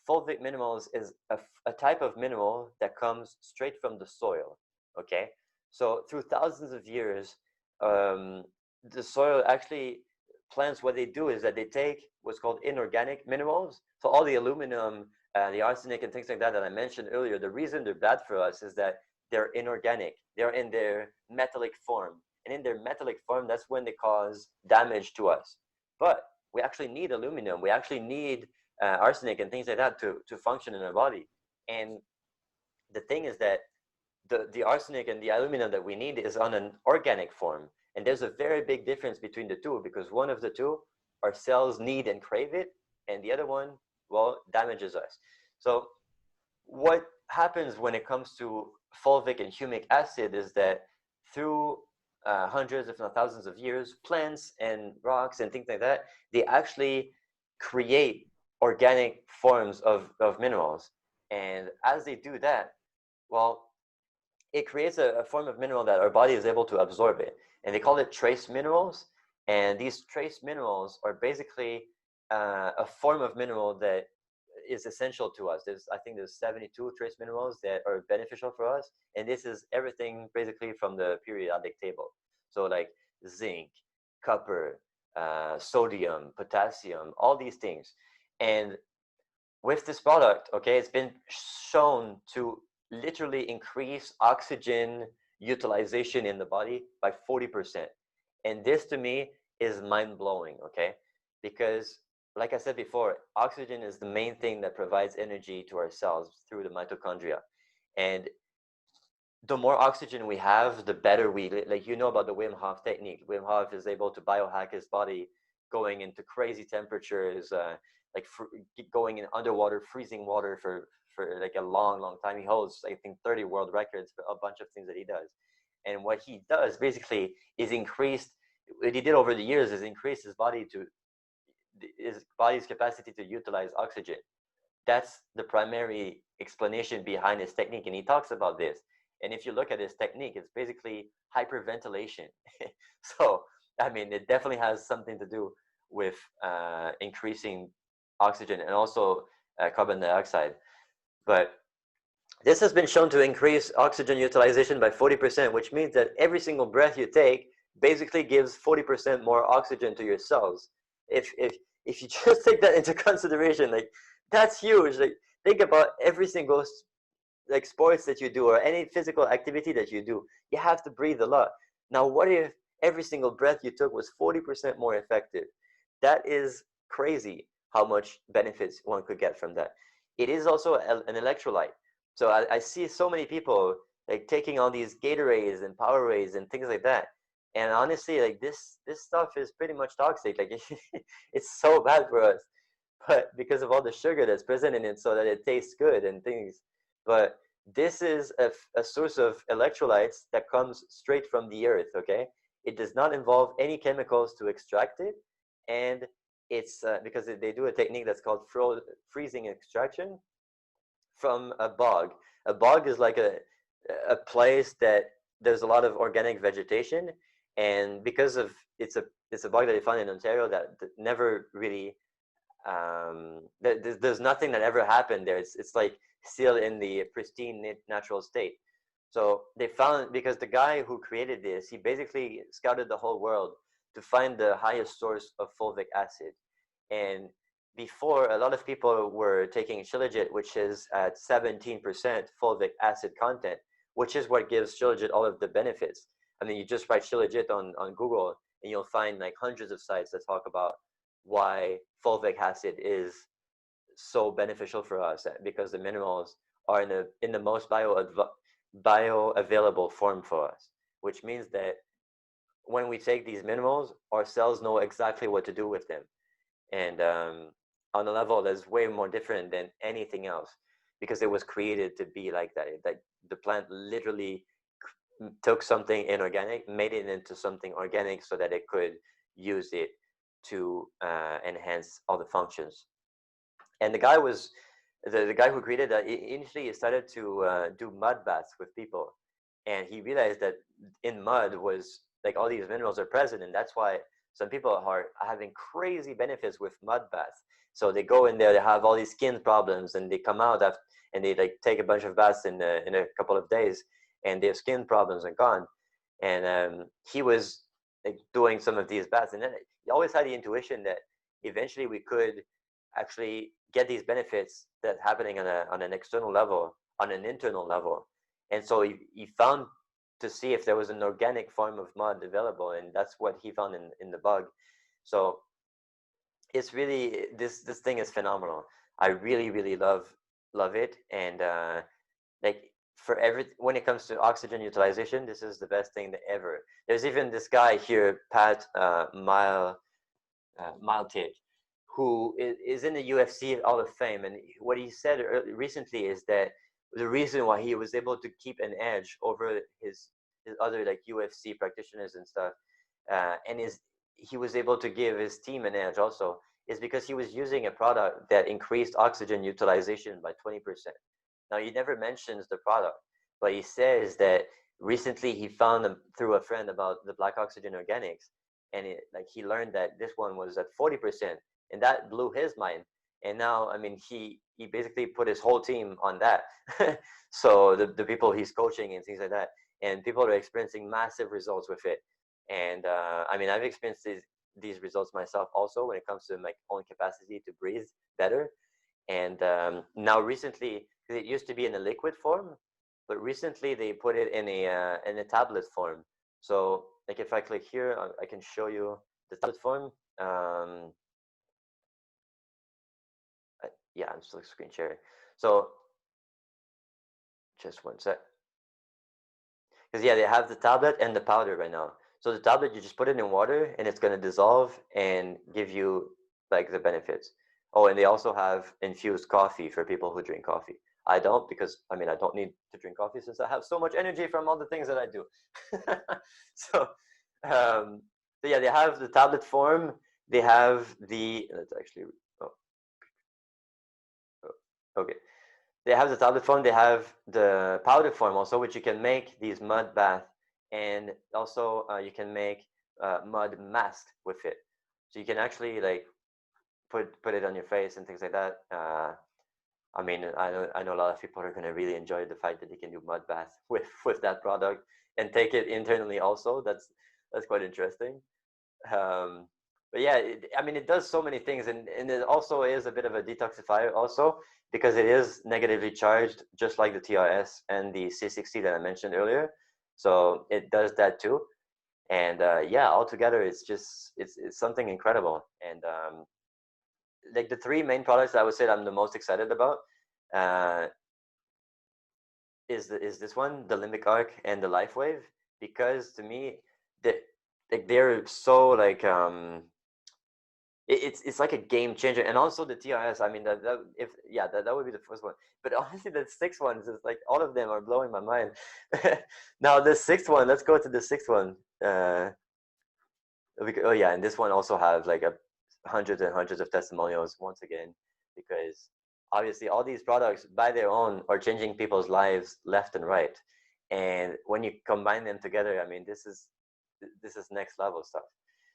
fulvic minerals is a type of mineral that comes straight from the soil. Okay, so through thousands of years, the soil actually, plants, what they do is that they take what's called inorganic minerals. So all the aluminum, the arsenic, and things like that I mentioned earlier, the reason they're bad for us is that they're inorganic. They're in their metallic form. And in their metallic form, that's when they cause damage to us. But we actually need aluminum. We actually need arsenic and things like that to function in our body. And the thing is that the arsenic and the aluminum that we need is on an organic form. And there's a very big difference between the two, because one of the two, our cells need and crave it, and the other one, well, damages us. So what happens when it comes to fulvic and humic acid is that through hundreds, if not thousands of years, plants and rocks and things like that, they actually create organic forms of minerals. And as they do that, well, it creates a form of mineral that our body is able to absorb it. And they call it trace minerals. And these trace minerals are basically a form of mineral that is essential to us. I think there's 72 trace minerals that are beneficial for us. And this is everything basically from the periodic table. So like zinc, copper, sodium, potassium, all these things. And with this product, okay, it's been shown to literally increase oxygen utilization in the body by 40%. And this to me is mind blowing, okay? Because like I said before, oxygen is the main thing that provides energy to our cells through the mitochondria. And the more oxygen we have, the better like, you know about the Wim Hof technique. Wim Hof is able to biohack his body, going into crazy temperatures, like going in underwater, freezing water for like a long time. He holds, I think, 30 world records for a bunch of things that he does. And what he does basically is what he did over the years is increase his body's capacity to utilize oxygen. That's the primary explanation behind his technique, and he talks about this. And if you look at his technique, it's basically hyperventilation. So I mean, it definitely has something to do with increasing oxygen and also carbon dioxide. But this has been shown to increase oxygen utilization by 40%, which means that every single breath you take basically gives 40% more oxygen to your cells. If you just take that into consideration, like, that's huge. Like, think about every single like sports that you do or any physical activity that you do. You have to breathe a lot. Now, what if every single breath you took was 40% more effective? That is crazy how much benefits one could get from that. It is also an electrolyte. So I see so many people like taking all these Gatorades and Powerades and things like that. And honestly, like this stuff is pretty much toxic. Like it's so bad for us, but because of all the sugar that's present in it, so that it tastes good and things. But this is a source of electrolytes that comes straight from the earth. Okay, it does not involve any chemicals to extract it, and it's because they do a technique that's called freezing extraction from a bog. A bog is like a place that there's a lot of organic vegetation, and because of it's a bog that they found in Ontario that never really there's nothing that ever happened there. It's like still in the pristine natural state. So they found, because the guy who created this, he basically scouted the whole world to find the highest source of fulvic acid. And before, a lot of people were taking Shilajit, which is at 17% fulvic acid content, which is what gives Shilajit all of the benefits. I mean, you just write Shilajit on Google and you'll find like hundreds of sites that talk about why fulvic acid is so beneficial for us, because the minerals are in the most bioavailable form for us, which means that when we take these minerals, our cells know exactly what to do with them, and on a level that's way more different than anything else, because it was created to be like that. That the plant literally took something inorganic, made it into something organic, so that it could use it to enhance all the functions. And the guy who created that, initially he started to do mud baths with people, and he realized that in mud was like all these minerals are present, and that's why some people are having crazy benefits with mud baths. So they go in there, they have all these skin problems, and they come out after, and they like take a bunch of baths in a couple of days, and their skin problems are gone. And he was like doing some of these baths, and then he always had the intuition that eventually we could actually get these benefits that happening on an external level, on an internal level. And so he found to see if there was an organic form of mud available, and that's what he found in the bug. So it's really, this thing is phenomenal. I really really love it. And like for every, when it comes to oxygen utilization, this is the best thing ever. There's even this guy here, Pat Miletich, who is in the UFC Hall of Fame, and what he said recently is that the reason why he was able to keep an edge over his other like UFC practitioners and stuff, and he was able to give his team an edge also, is because he was using a product that increased oxygen utilization by 20%. Now he never mentions the product, but he says that recently he found through a friend about the Black Oxygen Organics, and like he learned that this one was at 40%, and that blew his mind. And now, I mean, he basically put his whole team on that. So the people he's coaching and things like that, and people are experiencing massive results with it. And I mean, I've experienced these results myself also when it comes to my own capacity to breathe better. And now recently, because it used to be in a liquid form, but recently they put it in a tablet form. So like if I click here, I can show you the tablet form. Yeah, I'm still screen sharing. So just one sec. Because yeah, they have the tablet and the powder right now. So the tablet, you just put it in water and it's going to dissolve and give you like the benefits. Oh, and they also have infused coffee for people who drink coffee. I don't, because I mean, I don't need to drink coffee since I have so much energy from all the things that I do. So, so yeah, they have the tablet form. They have the, let's actually, oh, okay. They have the tablet form. They have the powder form also, which you can make these mud bath, and also you can make mud mask with it. So you can actually like put it on your face and things like that. I mean, I know a lot of people are gonna really enjoy the fact that they can do mud bath with that product and take it internally also. That's quite interesting. Um, but yeah, I mean, it does so many things, and it also is a bit of a detoxifier also, because it is negatively charged, just like the TRS and the C60 that I mentioned earlier. So it does that too. And yeah, altogether, it's something incredible. And like the three main products that I would say that I'm the most excited about uh, is this one, the Limbic Arc and the LifeWave, because to me, the like they're so like it's like a game changer. And also the TRS, I mean that if yeah, that would be the first one. But honestly, the sixth one is just like all of them are blowing my mind. Now the sixth one, let's go to the sixth one. Oh yeah, and this one also has like a hundreds and hundreds of testimonials once again, because obviously all these products by their own are changing people's lives left and right. And when you combine them together, I mean, this is next level stuff.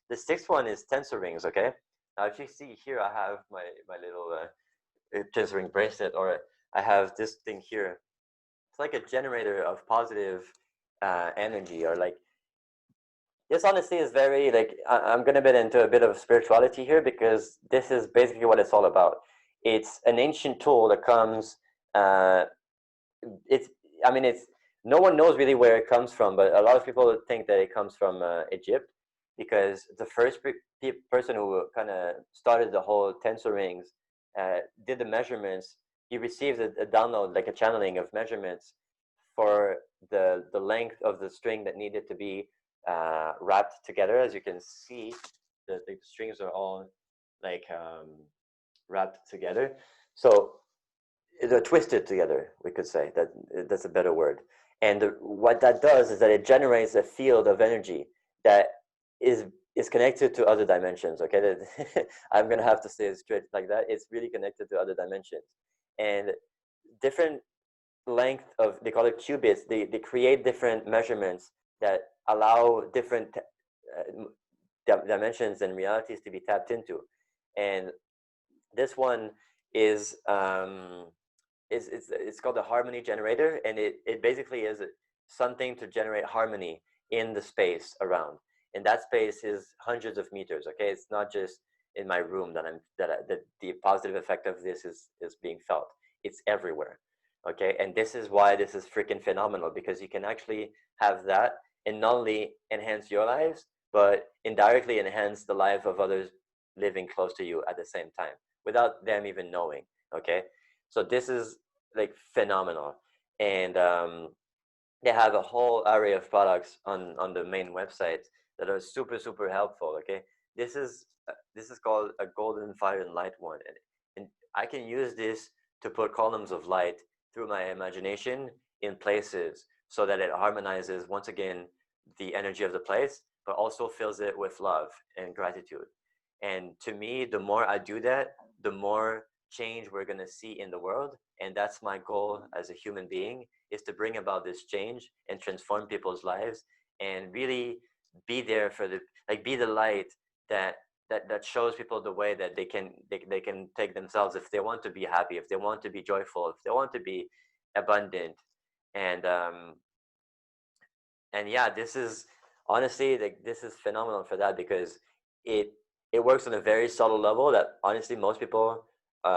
The sixth one is tensor rings. Okay, now if you see here, I have my little tensor ring bracelet, or I have this thing here. It's like a generator of positive energy, or like this honestly is very like I'm gonna get into a bit of spirituality here, because this is basically what it's all about. It's an ancient tool that comes. Uh, it's I mean it's no one knows really where it comes from, but a lot of people think that it comes from Egypt, because the first person who kind of started the whole tensor rings did the measurements. He received a download, like a channeling of measurements for the length of the string that needed to be wrapped together. As you can see, the strings are all like wrapped together. So they're twisted together, we could say. That's a better word. And what that does is that it generates a field of energy that is is connected to other dimensions. Okay, I'm gonna have to say it straight like that. It's really connected to other dimensions, and different length of, they call it qubits. They create different measurements that allow different dimensions and realities to be tapped into. And this one is it's called the harmony generator, and it basically is something to generate harmony in the space around. And that space is hundreds of meters. Okay, it's not just in my room that the positive effect of this is being felt. It's everywhere. Okay, and this is why this is freaking phenomenal, because you can actually have that and not only enhance your lives, but indirectly enhance the life of others living close to you at the same time without them even knowing. Okay, so this is like phenomenal. And they have a whole array of products on the main website that are super super helpful. Okay, this is called a golden fire and light one, and I can use this to put columns of light through my imagination in places, so that it harmonizes once again the energy of the place, but also fills it with love and gratitude. And to me, the more I do that, the more change we're going to see in the world. And that's my goal as a human being, is to bring about this change and transform people's lives, and really be there for the, like, be the light that shows people the way that they can take themselves, if they want to be happy, if they want to be joyful, if they want to be abundant. And and yeah, this is honestly, like, this is phenomenal for that, because it it works on a very subtle level that honestly most people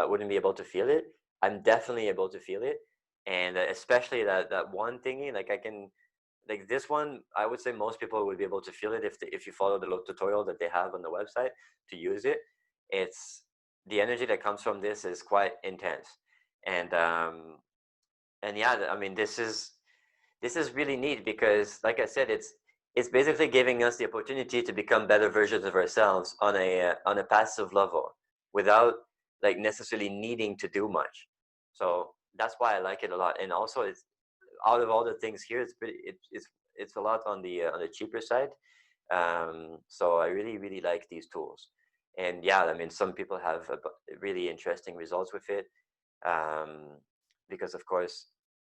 wouldn't be able to feel it. I'm definitely able to feel it. And especially that one thingy, like I can, like this one, I would say most people would be able to feel it if you follow the little tutorial that they have on the website to use it. It's the energy that comes from this is quite intense. And and yeah, I mean, this is really neat, because like I said, it's basically giving us the opportunity to become better versions of ourselves on a passive level, without like necessarily needing to do much. So that's why I like it a lot. And also, it's out of all the things here, it's a lot on the cheaper side. So I really really like these tools. And yeah, I mean, some people have really interesting results with it, um, because of course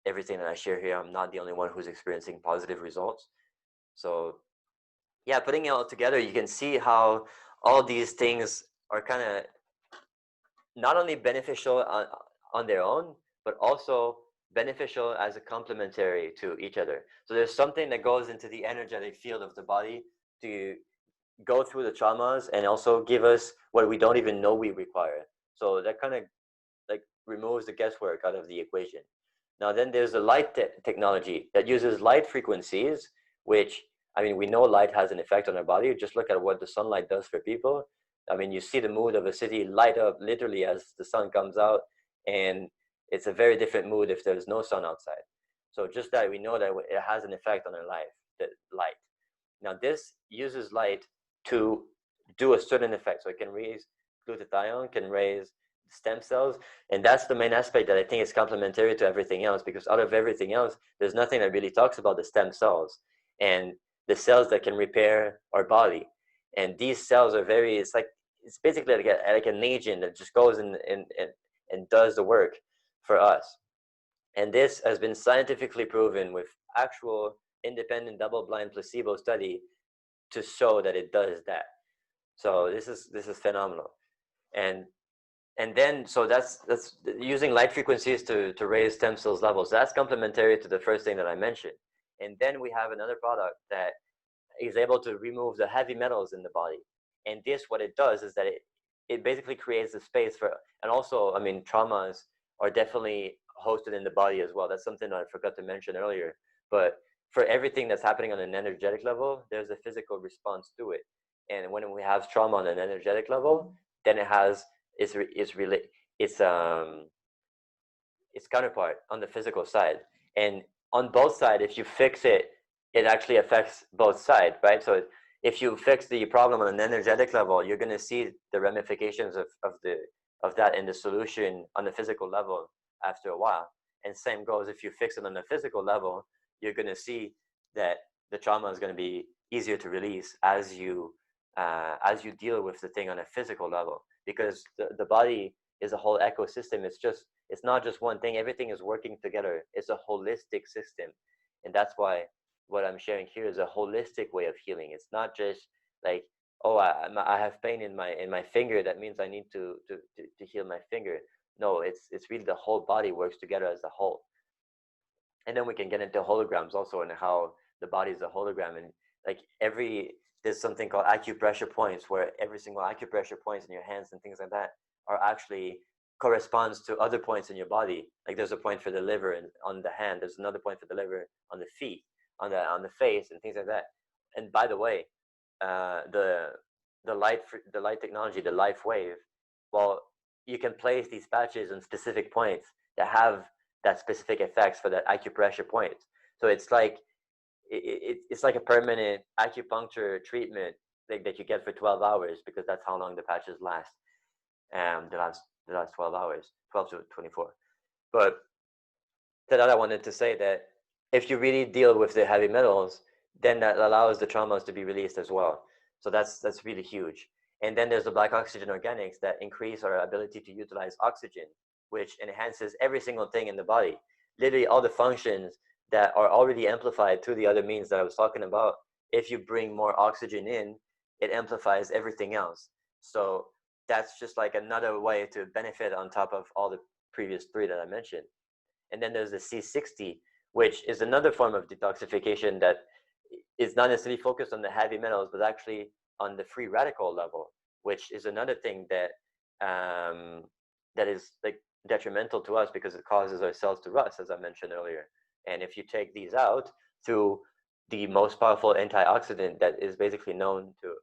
everything that I share here, I'm not the only one who's experiencing positive results. So yeah, putting it all together, you can see how all these things are kind of not only beneficial on their own, but also beneficial as a complementary to each other. So there's something that goes into the energetic field of the body to go through the traumas and also give us what we don't even know we require. So that kind of like removes the guesswork out of the equation. Now then there's the light technology that uses light frequencies, which, I mean, we know light has an effect on our body. Just look at what the sunlight does for people. I mean, you see the mood of a city light up literally as the sun comes out, and it's a very different mood if there's no sun outside. So just that we know that it has an effect on our life, that light. Now this uses light to do a certain effect. So it can raise glutathione, can raise stem cells, and that's the main aspect that I think is complementary to everything else, because out of everything else, there's nothing that really talks about the stem cells and the cells that can repair our body. And these cells are very, it's basically like an agent that just goes and does the work for us. And this has been scientifically proven with actual independent double-blind placebo study to show that it does that. So this is phenomenal. And then so that's using light frequencies to raise stem cells levels. That's complementary to the first thing that I mentioned. And then we have another product that is able to remove the heavy metals in the body. And this, what it does is that it basically creates a space for, and also, I mean, traumas are definitely hosted in the body as well. That's something that I forgot to mention earlier. But for everything that's happening on an energetic level, there's a physical response to it. And when we have trauma on an energetic level, then it has its counterpart on the physical side. And on both sides, if you fix it, it actually affects both sides, right? So if you fix the problem on an energetic level, you're going to see the ramifications of that in the solution on the physical level after a while. And same goes if you fix it on the physical level, you're going to see that the trauma is going to be easier to release as you deal with the thing on a physical level, because the body is a whole ecosystem. It's not just one thing. Everything is working together. It's a holistic system. And that's why what I'm sharing here is a holistic way of healing. It's not just like, oh, I have pain in my finger, that means I need to heal my finger. No, it's really the whole body works together as a whole. And then we can get into holograms also, and how the body is a hologram. And like there's something called acupressure points, where every single acupressure points in your hands and things like that are actually corresponds to other points in your body. Like there's a point for the liver and on the hand, there's another point for the liver on the feet, on the face, and things like that. And by the way, the light technology, the life wave, well, you can place these patches on specific points that have that specific effects for that acupressure point. So it's like it's like a permanent acupuncture treatment that you get for 12 hours, because that's how long the patches last. The last 12 hours, 12 to 24. But to that, I wanted to say that if you really deal with the heavy metals, then that allows the traumas to be released as well. So that's really huge. And then there's the black oxygen organics that increase our ability to utilize oxygen, which enhances every single thing in the body. Literally all the functions that are already amplified through the other means that I was talking about. If you bring more oxygen in, it amplifies everything else. So that's just like another way to benefit on top of all the previous three that I mentioned. And then there's the C60, which is another form of detoxification that is not necessarily focused on the heavy metals, but actually on the free radical level, which is another thing that that is like detrimental to us, because it causes our cells to rust, as I mentioned earlier. And if you take these out through the most powerful antioxidant that is basically known to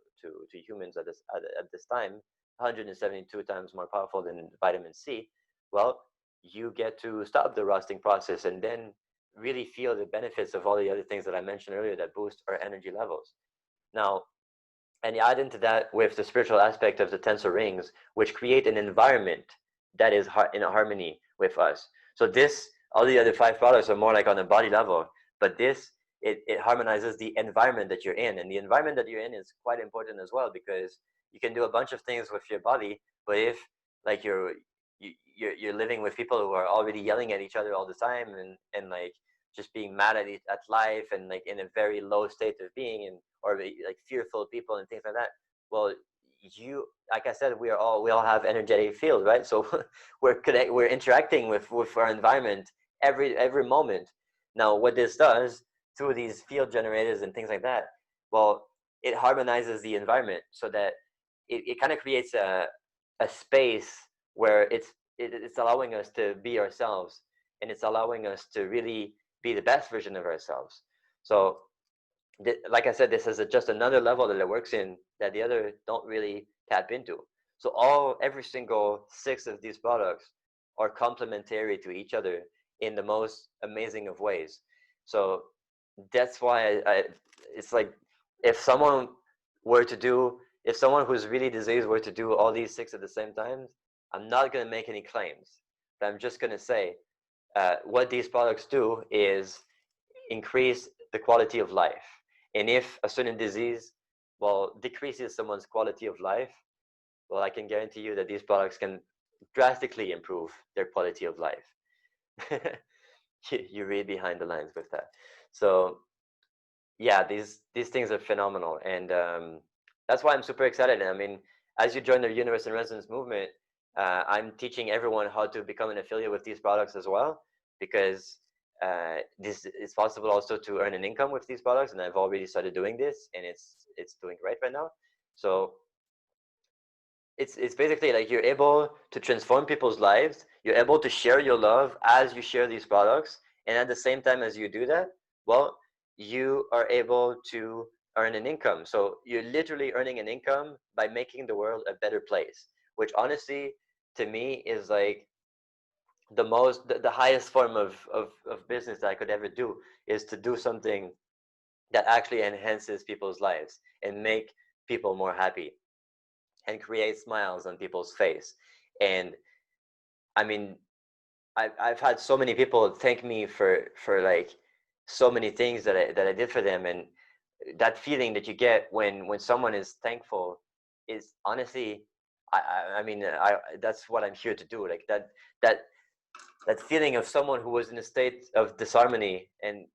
humans at this time, 172 times more powerful than vitamin C, well, you get to stop the rusting process and then really feel the benefits of all the other things that I mentioned earlier that boost our energy levels. Now, and you add into that with the spiritual aspect of the tensor rings, which create an environment that is in harmony with us. So this, all the other five products are more like on a body level, but this, it harmonizes the environment that you're in. And the environment that you're in is quite important as well, because you can do a bunch of things with your body, but if like you're living with people who are already yelling at each other all the time, and like just being mad at life, and like in a very low state of being, and or like fearful people and things like that, well, you, like I said, we all have energetic fields, right? So we're interacting with our environment every moment. Now what this does through these field generators and things like that, well, it harmonizes the environment so that it kind of creates a space where it's allowing us to be ourselves, and it's allowing us to really be the best version of ourselves. So like I said, this is just another level that it works in that the other don't really tap into. So every single six of these products are complementary to each other in the most amazing of ways. So that's why it's like if someone if someone who's really diseased were to do all these 6 at the same time, I'm not going to make any claims, but I'm just going to say what these products do is increase the quality of life. And if a certain disease, well, decreases someone's quality of life, well, I can guarantee you that these products can drastically improve their quality of life. You read behind the lines with that. So yeah, these things are phenomenal, and that's why I'm super excited. I mean, as you join the Universe and Resonance movement, I'm teaching everyone how to become an affiliate with these products as well, because this it's possible also to earn an income with these products, and I've already started doing this, and it's doing great right now. So it's basically like you're able to transform people's lives. You're able to share your love as you share these products, and at the same time as you do that, well, you are able to earn an income. So you're literally earning an income by making the world a better place, which honestly, to me, is like the highest form of business that I could ever do, is to do something that actually enhances people's lives and make people more happy and create smiles on people's face. And I mean, I've had so many people thank me for like so many things that I did for them, and that feeling that you get when someone is thankful is honestly, I mean, that's what I'm here to do. Like that that feeling of someone who was in a state of disharmony, and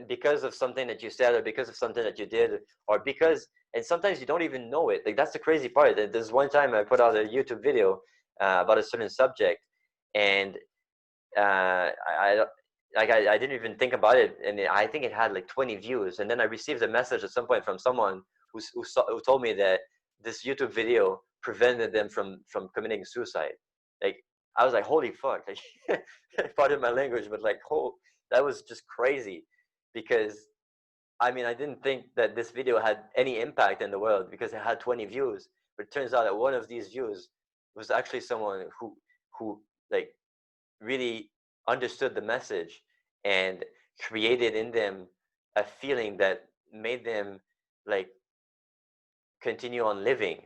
because of something that you said, or because of something that you did, or because, and sometimes you don't even know it. Like that's the crazy part. There's one time I put out a YouTube video about a certain subject, and I like I didn't even think about it, and I think it had like 20 views, and then I received a message at some point from someone who told me that this YouTube video prevented them from committing suicide. Like I was like, holy fuck! Like, pardon my language, but like, oh, that was just crazy, because I mean, I didn't think that this video had any impact in the world because it had 20 views, but it turns out that one of these views was actually someone who like really understood the message and created in them a feeling that made them like continue on living.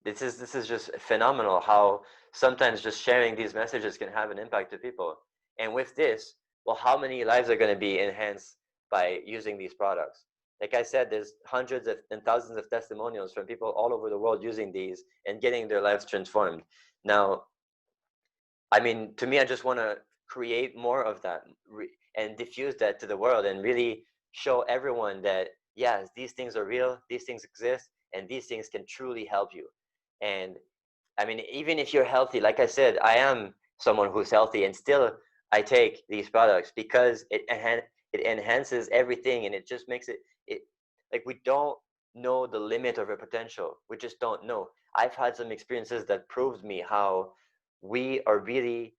This is just phenomenal how sometimes just sharing these messages can have an impact to people. And with this, well, how many lives are going to be enhanced by using these products? Like I said, there's hundreds of, and thousands of testimonials from people all over the world using these and getting their lives transformed. Now, I mean, to me, I just want to create more of that, and diffuse that to the world, and really show everyone that, yes, these things are real, these things exist, and these things can truly help you. And I mean, even if you're healthy, like I said, I am someone who's healthy, and still I take these products because it enhances everything, and it just makes it like we don't know the limit of our potential. We just don't know. I've had some experiences that proved me how we are really,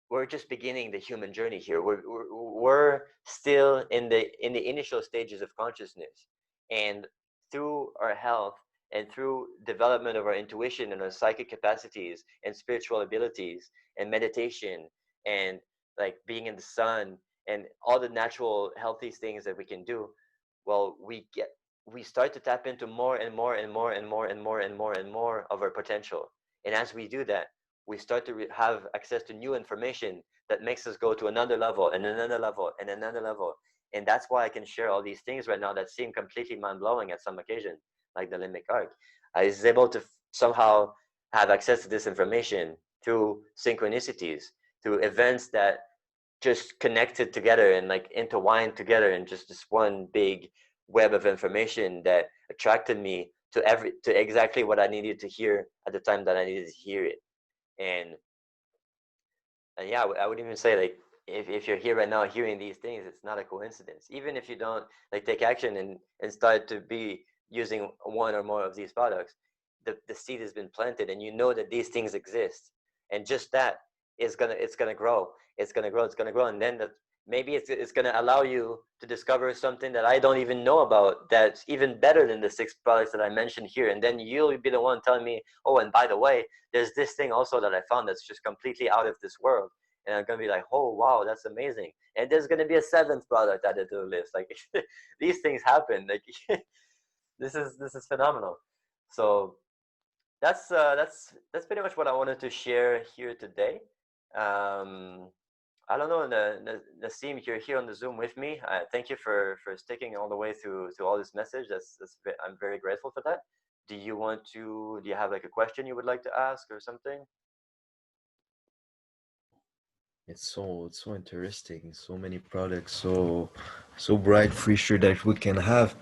we're just beginning the human journey here. We're still in the initial stages of consciousness, and through our health and through development of our intuition and our psychic capacities and spiritual abilities and meditation and like being in the sun and all the natural healthy things that we can do, well, we start to tap into more and more and more and more and more and more and more of our potential. And as we do that, we start to have access to new information that makes us go to another level and another level and another level. And that's why I can share all these things right now that seem completely mind-blowing at some occasion, like the Limbic Arc. I was able to somehow have access to this information through synchronicities, through events that just connected together and like intertwined together in just this one big web of information that attracted me to exactly what I needed to hear at the time that I needed to hear it. And yeah, I would even say like if you're here right now hearing these things, it's not a coincidence. Even if you don't like take action and start to be using one or more of these products, the seed has been planted, and you know that these things exist, and just that is gonna it's gonna grow, it's gonna grow, it's gonna grow, and then maybe it's gonna allow you to discover something that I don't even know about that's even better than the 6 products that I mentioned here, and then you'll be the one telling me, oh, and by the way, there's this thing also that I found that's just completely out of this world. And I'm gonna be like, oh wow, that's amazing. And there's gonna be a 7th product added to the list. Like these things happen. Like This is phenomenal. So that's pretty much what I wanted to share here today. Um, I don't know, Nassim, you're here on the Zoom with me. Thank you for sticking all the way through all this message. I'm very grateful for that. Do you have like a question you would like to ask or something? It's so interesting. So many products, so bright future that we can have.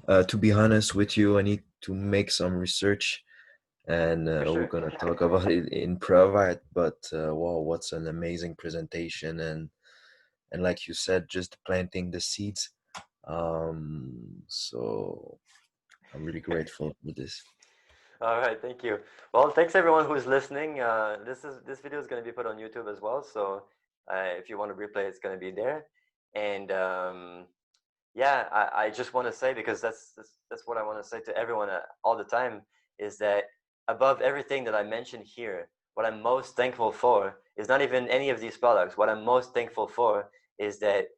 To be honest with you, I need to make some research, and For we're sure. gonna talk about it in private. But wow, what's an amazing presentation, and like you said, just planting the seeds. So I'm really grateful for this. All right, thank you. Well, thanks everyone who's listening. This video is going to be put on YouTube as well, so if you want to replay, it's going to be there. And yeah, I just want to say, because that's what I want to say to everyone all the time, is that above everything that I mentioned here, what I'm most thankful for is not even any of these products. What I'm most thankful for is that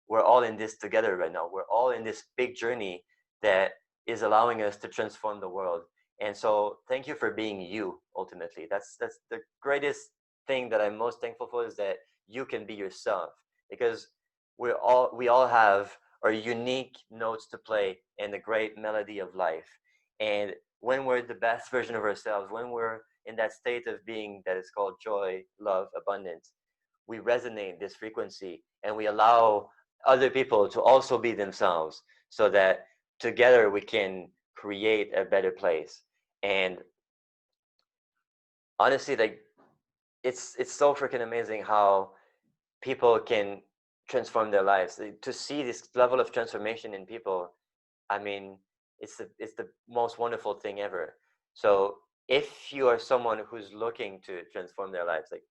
we're all in this together right now. We're all in this big journey that is allowing us to transform the world. And so thank you for being you ultimately. That's the greatest thing that I'm most thankful for, is that you can be yourself, because we all have our unique notes to play in the great melody of life. And when we're the best version of ourselves, when we're in that state of being that is called joy, love, abundance, we resonate this frequency, and we allow other people to also be themselves, so that together we can create a better place. And honestly, like, it's so freaking amazing how people can transform their lives. To see this level of transformation in people, I mean, it's the most wonderful thing ever. So if you are someone who's looking to transform their lives, like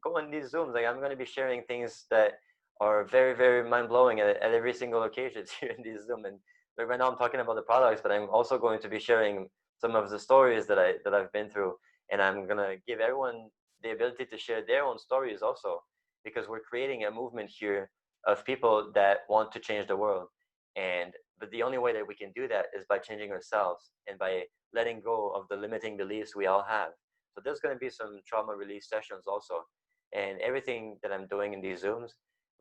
go on these Zooms. Like, I'm going to be sharing things that are very, very mind blowing at every single occasion here in this Zoom. And like, right now I'm talking about the products, but I'm also going to be sharing some of the stories that I've been through, and I'm gonna give everyone the ability to share their own stories also, because we're creating a movement here of people that want to change the world. And but the only way that we can do that is by changing ourselves, and by letting go of the limiting beliefs we all have. So there's going to be some trauma release sessions also, and everything that I'm doing in these Zooms,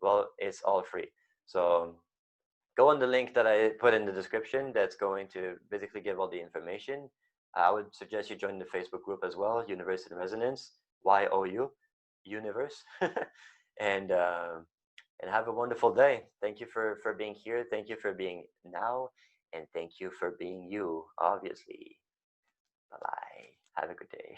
well, it's all free. So go on the link that I put in the description. That's going to basically give all the information. I would suggest you join the Facebook group as well, Youniverse in Resonance, Youniverse, and and have a wonderful day. Thank you for being here. Thank you for being now, and thank you for being you. Obviously, bye bye. Have a good day.